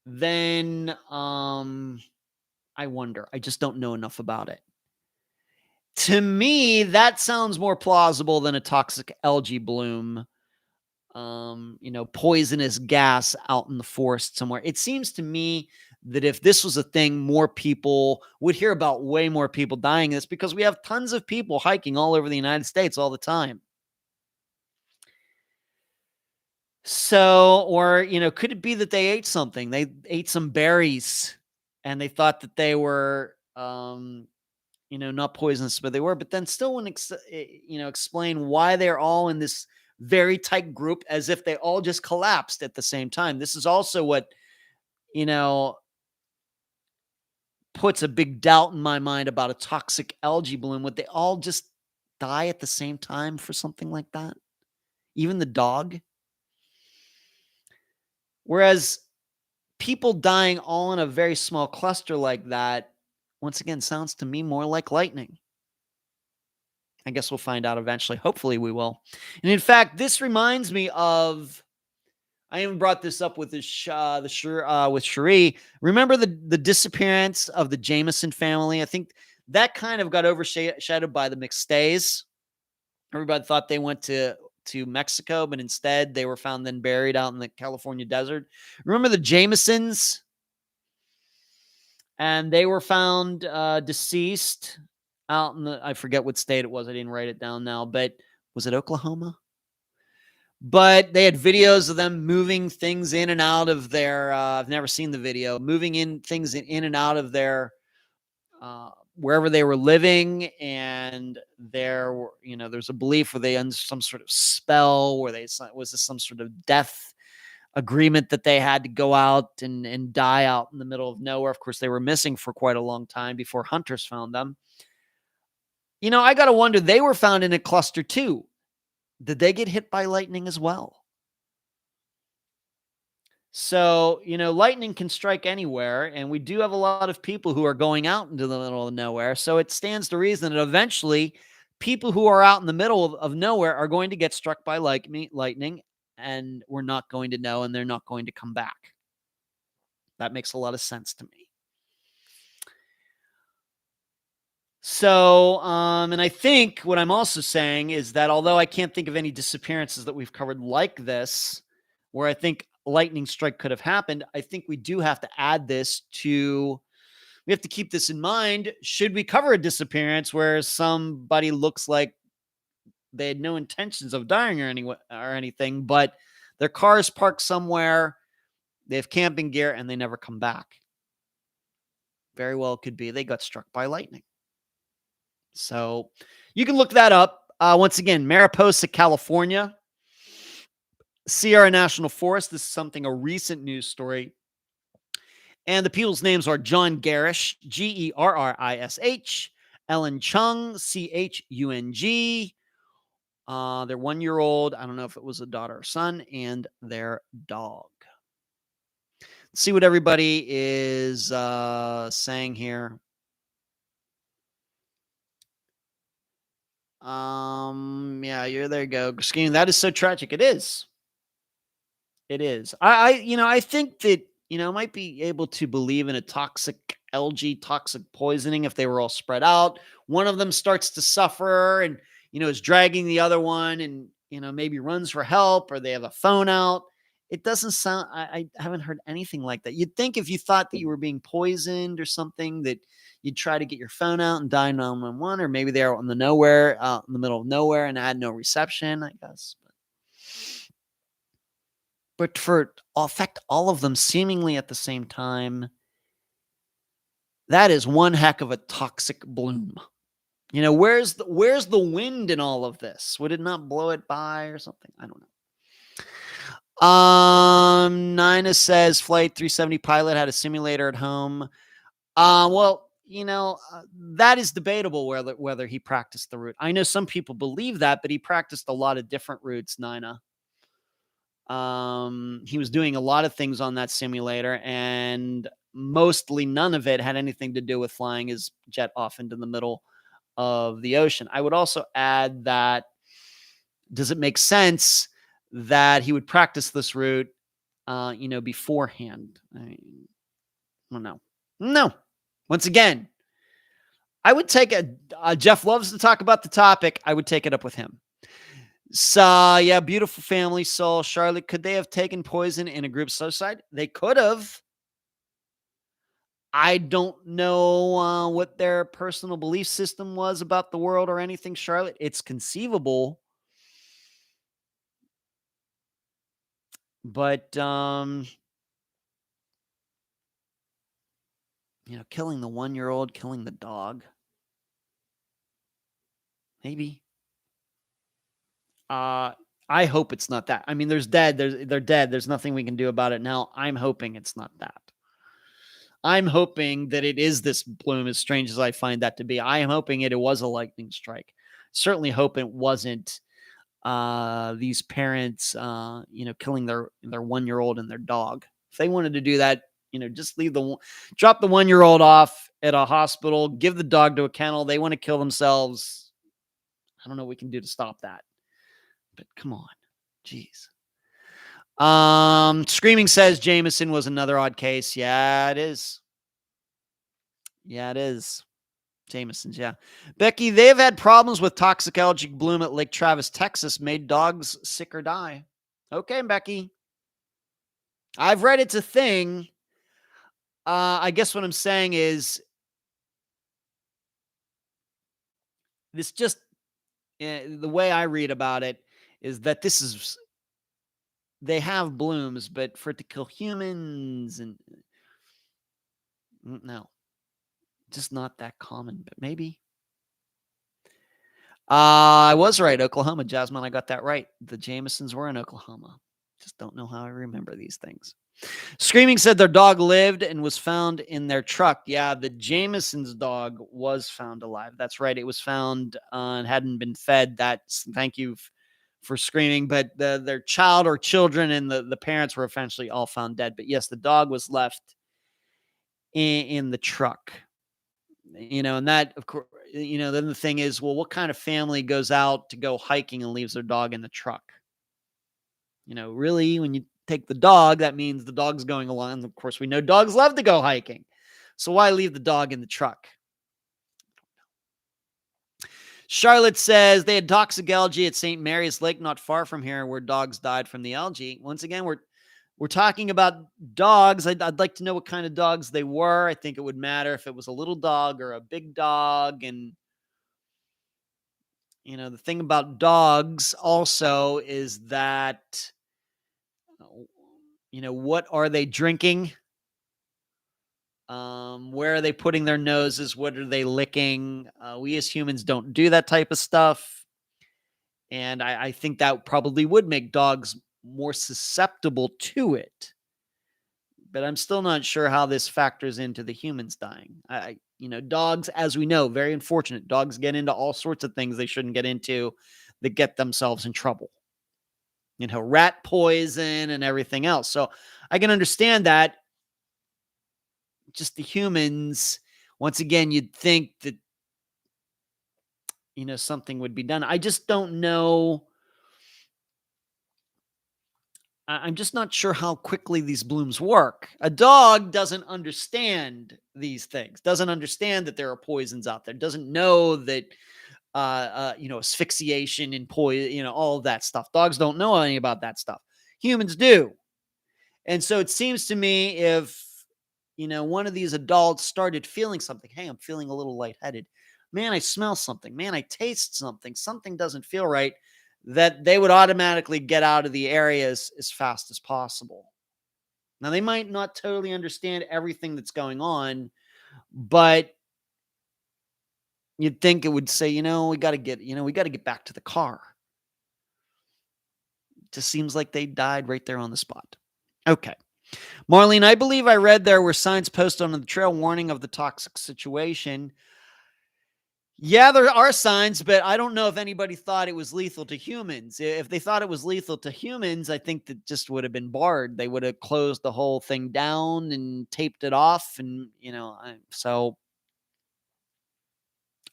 then I wonder. I just don't know enough about it. To me, that sounds more plausible than a toxic algae bloom, poisonous gas out in the forest somewhere. It seems to me that if this was a thing, more people would hear about way more people dying of this because we have tons of people hiking all over the United States all the time. So, or, could it be that they ate something? They ate some berries and they thought that they were, not poisonous, but they were, but then still wouldn't, explain why they're all in this very tight group as if they all just collapsed at the same time. This is also what, puts a big doubt in my mind about a toxic algae bloom. Would they all just die at the same time for something like that? Even the dog? Whereas people dying all in a very small cluster like that, once again, sounds to me more like lightning. I guess we'll find out eventually. Hopefully we will. And in fact, this reminds me of, I even brought this up with with Cherie. Remember the disappearance of the Jameson family? I think that kind of got overshadowed by the McStays. Everybody thought they went to Mexico, but instead they were found then buried out in the California desert. Remember the Jamesons? And they were found deceased out in I forget what state it was. I didn't write it down now, but was it Oklahoma? But they had videos of them moving things in and out of their, I've never seen the video, moving in things in and out of their, wherever they were living. And there's a belief where they under some sort of spell, where was this some sort of death agreement that they had to go out and die out in the middle of nowhere. Of course, they were missing for quite a long time before hunters found them. I got to wonder, they were found in a cluster too. Did they get hit by lightning as well? So, lightning can strike anywhere, and we do have a lot of people who are going out into the middle of nowhere. So it stands to reason that eventually people who are out in the middle of nowhere are going to get struck by lightning, and we're not going to know, and they're not going to come back. That makes a lot of sense to me. So, and I think what I'm also saying is that although I can't think of any disappearances that we've covered like this, where I think lightning strike could have happened, I think we do have to add this to, we have to keep this in mind. Should we cover a disappearance where somebody looks like they had no intentions of dying or anything, but their car is parked somewhere, they have camping gear, and they never come back? Very well could be they got struck by lightning. So you can look that up. Once again, Mariposa, California, Sierra National Forest. This is a recent news story. And the people's names are John Garish, Gerrish, Ellen Chung, Chung. Their 1-year-old, I don't know if it was a daughter or son, and their dog. Let's see what everybody is saying here. Yeah, there you go. Skiing. That is so tragic. It is. It is. I think that, I might be able to believe in a toxic algae, toxic poisoning if they were all spread out. One of them starts to suffer and, is dragging the other one and, maybe runs for help, or they have a phone out. It doesn't sound, I haven't heard anything like that. You'd think if you thought that you were being poisoned or something, that you'd try to get your phone out and dial 911, or maybe they're out in the middle of nowhere and had no reception, I guess. But for affect all of them seemingly at the same time, that is one heck of a toxic bloom. Where's the wind in all of this? Would it not blow it by or something? I don't know. Nina says Flight 370 pilot had a simulator at home. Well, that is debatable whether he practiced the route. I know some people believe that, but he practiced a lot of different routes, Nina. He was doing a lot of things on that simulator, and mostly none of it had anything to do with flying his jet off into the middle of the ocean. I would also add that, does it make sense that he would practice this route, beforehand? I don't know. No. Once again, I would take Jeff loves to talk about the topic. I would take it up with him. So, yeah, beautiful family soul. Charlotte, could they have taken poison in a group suicide? They could have. I don't know what their personal belief system was about the world or anything, Charlotte. It's conceivable. But, killing the 1-year-old, killing the dog. Maybe. I hope it's not that. I mean, they're dead. There's nothing we can do about it now. I'm hoping it's not that. I'm hoping that it is this bloom, as strange as I find that to be. I am hoping it was a lightning strike. Certainly hope it wasn't these parents, killing their 1-year-old and their dog. If they wanted to do that, just drop the 1-year-old off at a hospital, give the dog to a kennel. They want to kill themselves. I don't know what we can do to stop that. But come on. Jeez. Screaming says Jameson was another odd case. Yeah, it is. Yeah, it is. Jameson's, yeah. Becky, they've had problems with toxic algae bloom at Lake Travis, Texas, made dogs sick or die. Okay, Becky. I've read it's a thing. I guess what I'm saying is this just, the way I read about it is that they have blooms, but for it to kill humans and no, just not that common, but maybe. I was right. Oklahoma, Jasmine. I got that right. The Jamesons were in Oklahoma. Just don't know how I remember these things. Screaming said their dog lived and was found in their truck. Yeah, the Jamesons' dog was found alive. That's right. It was found and hadn't been fed. Thank you for screaming. But their child or children and the parents were eventually all found dead. But yes, the dog was left in the truck. And that, of course, then the thing is, well, what kind of family goes out to go hiking and leaves their dog in the truck? Really, when you take the dog, that means the dog's going along. Of course, we know dogs love to go hiking. So why leave the dog in the truck? Charlotte says they had toxic algae at St. Mary's Lake, not far from here, where dogs died from the algae. Once again, we're talking about dogs. I'd like to know what kind of dogs they were. I think it would matter if it was a little dog or a big dog. And, the thing about dogs also is that, what are they drinking? Where are they putting their noses? What are they licking? We as humans don't do that type of stuff. And I think that probably would make dogs more susceptible to it. But I'm still not sure how this factors into the humans dying. Dogs, as we know, very unfortunate. Dogs get into all sorts of things they shouldn't get into that get themselves in trouble. Rat poison and everything else. So I can understand that. Just the humans, once again, you'd think that, something would be done. I just don't know. I'm just not sure how quickly these blooms work. A dog doesn't understand these things, doesn't understand that there are poisons out there, doesn't know that, asphyxiation and poison, all of that stuff. Dogs don't know any about that stuff. Humans do. And so it seems to me if, one of these adults started feeling something, hey, I'm feeling a little lightheaded. Man, I smell something. Man, I taste something. Something doesn't feel right. That they would automatically get out of the area as fast as possible. Now, they might not totally understand everything that's going on, but you'd think it would say, we got to get back to the car. It just seems like they died right there on the spot. Okay. Marlene, I believe I read there were signs posted on the trail warning of the toxic situation. Yeah, there are signs, but I don't know if anybody thought it was lethal to humans. If they thought it was lethal to humans, I think that just would have been barred. They would have closed the whole thing down and taped it off. And, so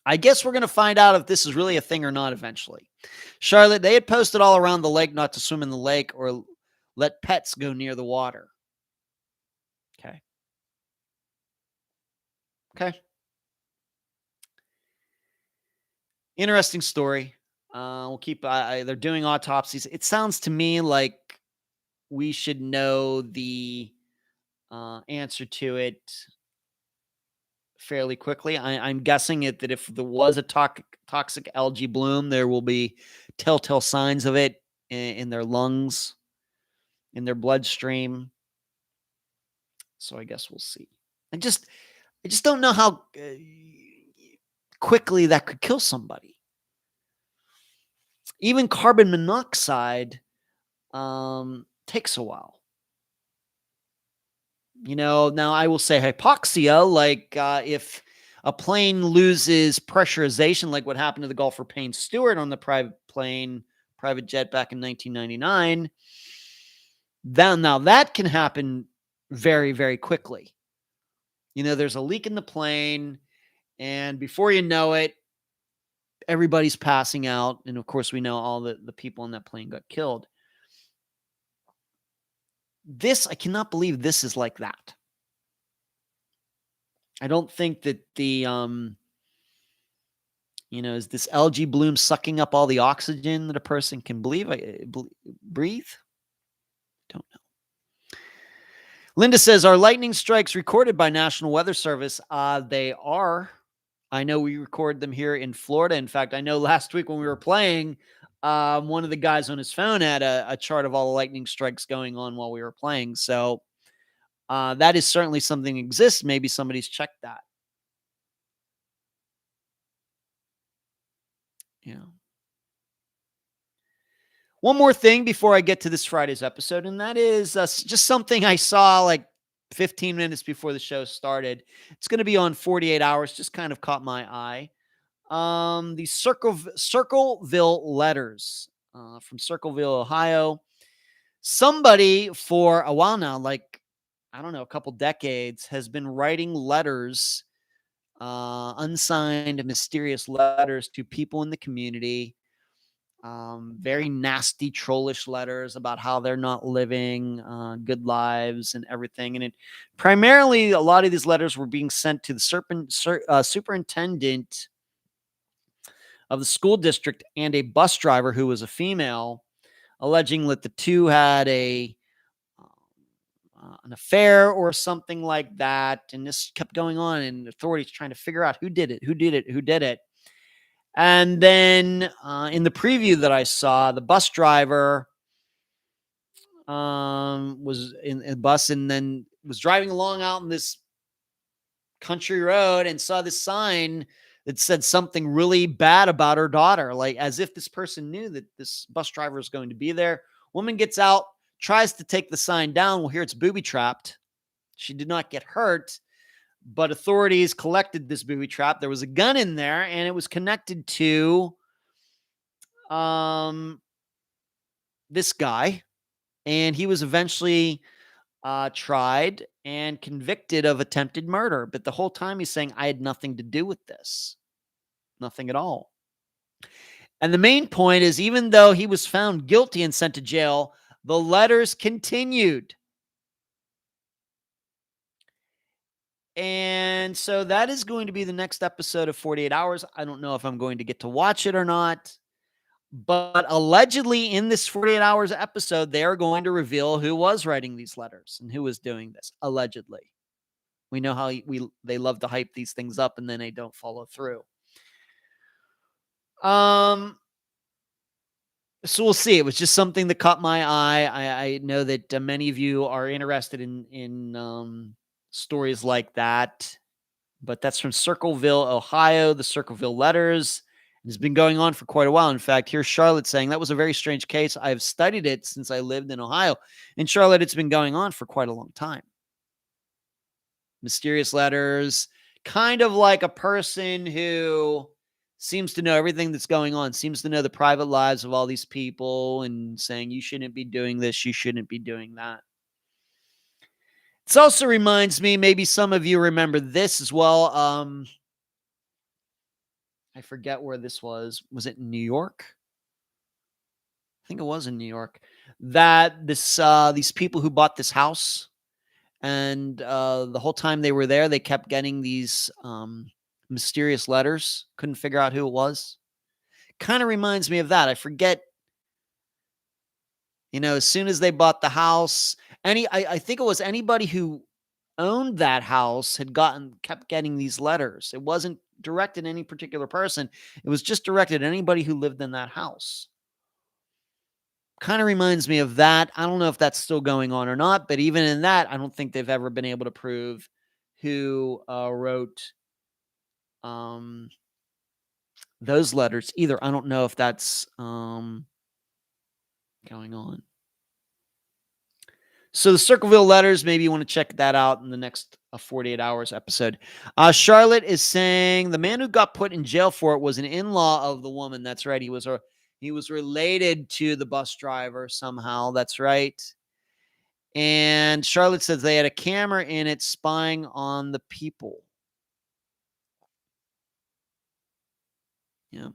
I guess we're going to find out if this is really a thing or not eventually. Charlotte, they had posted all around the lake not to swim in the lake or let pets go near the water. Okay. Okay. Interesting story. We'll keep. They're doing autopsies. It sounds to me like we should know the answer to it fairly quickly. I'm guessing that if there was a toxic algae bloom, there will be telltale signs of it in their lungs, in their bloodstream. So I guess we'll see. I just don't know how quickly that could kill somebody. Even carbon monoxide takes a while. Now I will say hypoxia, like if a plane loses pressurization, like what happened to the golfer Payne Stewart on the private jet back in 1999, now that can happen very, very quickly. There's a leak in the plane, and before you know it, everybody's passing out. And of course, we know all the people on that plane got killed. I cannot believe this is like that. I don't think that is this algae bloom sucking up all the oxygen that a person can breathe? Don't know. Linda says, are lightning strikes recorded by National Weather Service? They are. I know we record them here in Florida. In fact, I know last week when we were playing, one of the guys on his phone had a chart of all the lightning strikes going on while we were playing. So that is certainly something that exists. Maybe somebody's checked that. One more thing before I get to this Friday's episode, and that is just something I saw like 15 minutes before the show started. It's going to be on 48 hours, just kind of caught my eye. The Circleville Letters from Circleville, Ohio. Somebody for a while now, like, I don't know, a couple decades, has been writing letters, unsigned, mysterious letters to people in the community. Very nasty, trollish letters about how they're not living good lives and everything. And primarily, a lot of these letters were being sent to the superintendent of the school district and a bus driver who was a female, alleging that the two had an affair or something like that. And this kept going on, and authorities trying to figure out who did it. And then in the preview that I saw, the bus driver was in a bus and then was driving along out in this country road and saw this sign that said something really bad about her daughter, like as if this person knew that this bus driver is going to be there. Woman gets out, tries to take the sign down. Well, here it's booby trapped. She did not get hurt, but authorities collected this booby trap. There was a gun in there, and it was connected to this guy, and he was eventually tried and convicted of attempted murder. But the whole time he's saying, I had nothing to do with this. Nothing at all. And the main point is, even though he was found guilty and sent to jail, the letters continued. And so that is going to be the next episode of 48 Hours. I don't know if I'm going to get to watch it or not, but allegedly in this 48 Hours episode, they are going to reveal who was writing these letters and who was doing this, allegedly. We know how they love to hype these things up and then they don't follow through. So we'll see. It was just something that caught my eye. I know that many of you are interested in stories like that, but that's from Circleville, Ohio, the Circleville Letters. It's been going on for quite a while. In fact, here's Charlotte saying, that was a very strange case. I have studied it since I lived in Ohio. And Charlotte, it's been going on for quite a long time. Mysterious letters, kind of like a person who seems to know everything that's going on, seems to know the private lives of all these people and saying, you shouldn't be doing this, you shouldn't be doing that. This also reminds me, maybe some of you remember this as well. I forget where this was. Was it in New York? I think it was in New York. That these people who bought this house, and the whole time they were there, they kept getting these mysterious letters. Couldn't figure out who it was. Kind of reminds me of that. I forget. As soon as they bought the house, I think it was anybody who owned that house kept getting these letters. It wasn't directed at any particular person. It was just directed at anybody who lived in that house. Kind of reminds me of that. I don't know if that's still going on or not, but even in that, I don't think they've ever been able to prove who wrote those letters either. I don't know if that's going on. So the Circleville Letters, maybe you want to check that out in the next 48 hours episode. Charlotte is saying the man who got put in jail for it was an in-law of the woman. That's right. He was related to the bus driver somehow. That's right. And Charlotte says they had a camera in it spying on the people. Yeah,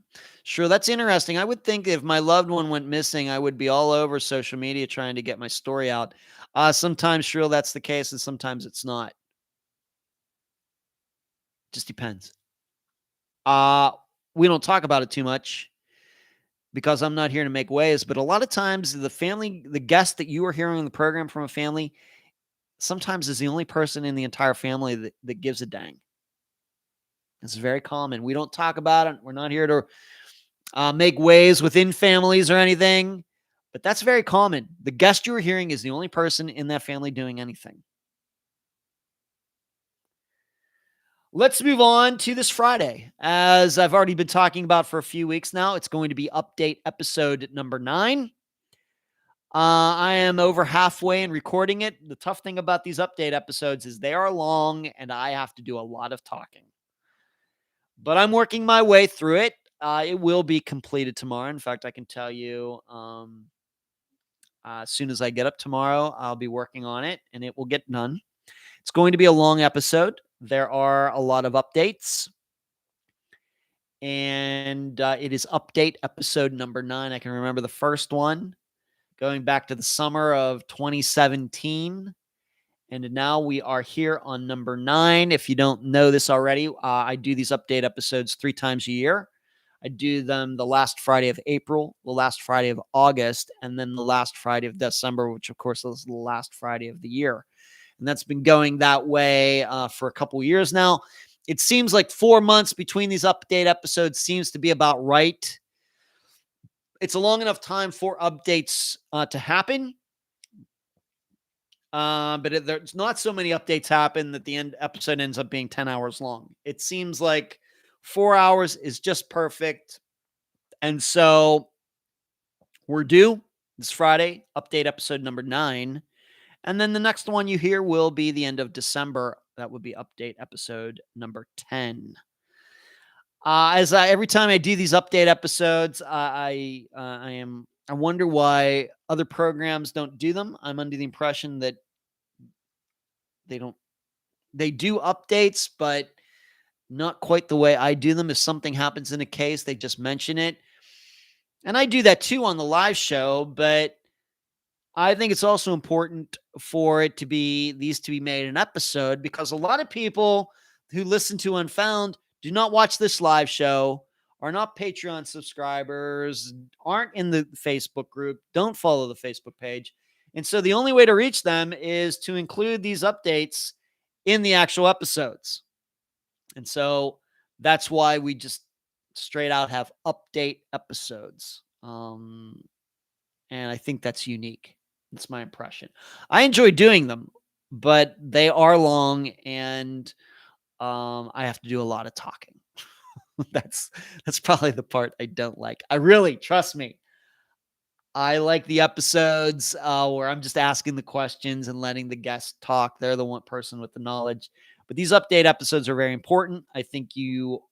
sure. That's interesting. I would think if my loved one went missing, I would be all over social media trying to get my story out. Sometimes, sure, that's the case, and sometimes it's not. Just depends. We don't talk about it too much because I'm not here to make waves, but a lot of times the guest that you are hearing on the program from a family, sometimes is the only person in the entire family that gives a dang. It's very common. We don't talk about it. We're not here to make waves within families or anything, but that's very common. The guest you are hearing is the only person in that family doing anything. Let's move on to this Friday. As I've already been talking about for a few weeks now, it's going to be update episode number 9. I am over halfway in recording it. The tough thing about these update episodes is they are long and I have to do a lot of talking. But I'm working my way through it. It will be completed tomorrow. In fact, I can tell you as soon as I get up tomorrow, I'll be working on it and it will get done. It's going to be a long episode. There are a lot of updates. And it is update episode number 9. I can remember the first one going back to the summer of 2017. And now we are here on number 9. If you don't know this already, I do these update episodes 3 times a year. I do them the last Friday of April, the last Friday of August, and then the last Friday of December, which, of course, is the last Friday of the year. And that's been going that way for a couple years now. It seems like 4 months between these update episodes seems to be about right. It's a long enough time for updates to happen. But there's not so many updates happen that the episode ends up being 10 hours long. It seems like 4 hours is just perfect. And so we're due this Friday, update episode number 9. And then the next one you hear will be the end of December. That would be update episode number 10. Every time I do these update episodes, I wonder why other programs don't do them. I'm under the impression that they do updates, but not quite the way I do them. If something happens in a case, they just mention it. And I do that too on the live show, but I think it's also important for these to be made an episode, because a lot of people who listen to Unfound do not watch this live show, are not Patreon subscribers, aren't in the Facebook group, don't follow the Facebook page. And so the only way to reach them is to include these updates in the actual episodes. And so that's why we just straight out have update episodes. And I think that's unique. That's my impression. I enjoy doing them, but they are long and I have to do a lot of talking. That's probably the part I don't like. I really, trust me, I like the episodes where I'm just asking the questions and letting the guests talk. They're the one person with the knowledge. But these update episodes are very important. I think you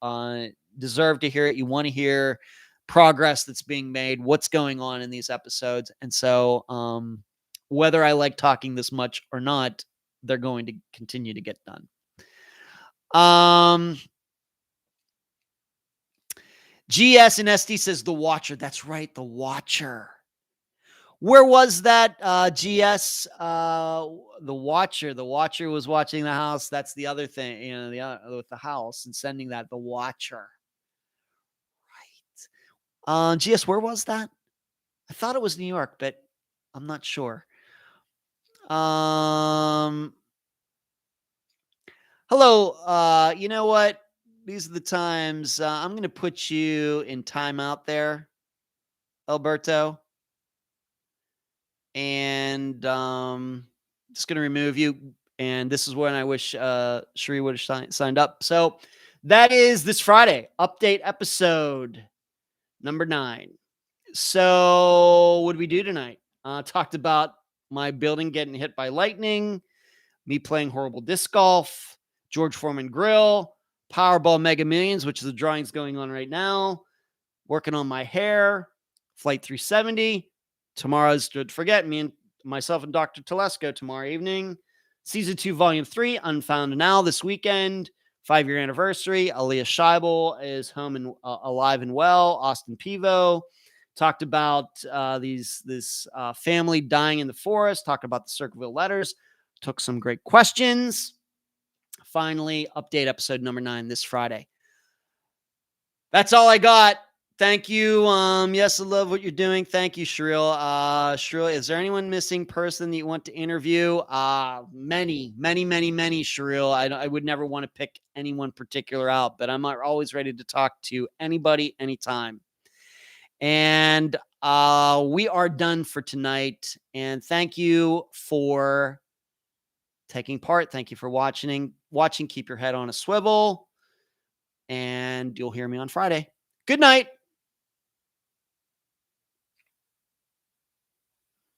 deserve to hear it. You want to hear progress that's being made, what's going on in these episodes. And so whether I like talking this much or not, they're going to continue to get done. GS and SD says The Watcher. That's right, The Watcher. Where was that, GS? The Watcher. The Watcher was watching the house. That's the other thing, with the house and sending that, The Watcher. Right. GS, where was that? I thought it was New York, but I'm not sure. Hello. You know what? These are the times I'm going to put you in timeout there, Alberto. And just going to remove you. And this is when I wish Cherie would have signed up. So that is this Friday, update episode number 9. So what did we do tonight? Talked about my building getting hit by lightning, me playing horrible disc golf, George Foreman Grill, Powerball Mega Millions, which is the drawings going on right now, working on my hair, Flight 370. Tomorrow's, don't forget, me and myself and Dr. Telesco tomorrow evening. Season 2, Volume 3, Unfounded now this weekend. 5-year anniversary. Aleah Scheible is home and alive and well. Austin Pevo. Talked about this family dying in the forest. Talked about the Circleville Letters. Took some great questions. Finally, update episode number 9 this Friday. That's all I got. Thank you. Yes, I love what you're doing. Thank you, Shreel. Shreel, is there anyone missing person that you want to interview? Many, Shreel. I would never want to pick anyone particular out, but I'm always ready to talk to anybody, anytime. And we are done for tonight. And thank you for taking part. Thank you for watching. Keep your head on a swivel. And you'll hear me on Friday. Good night.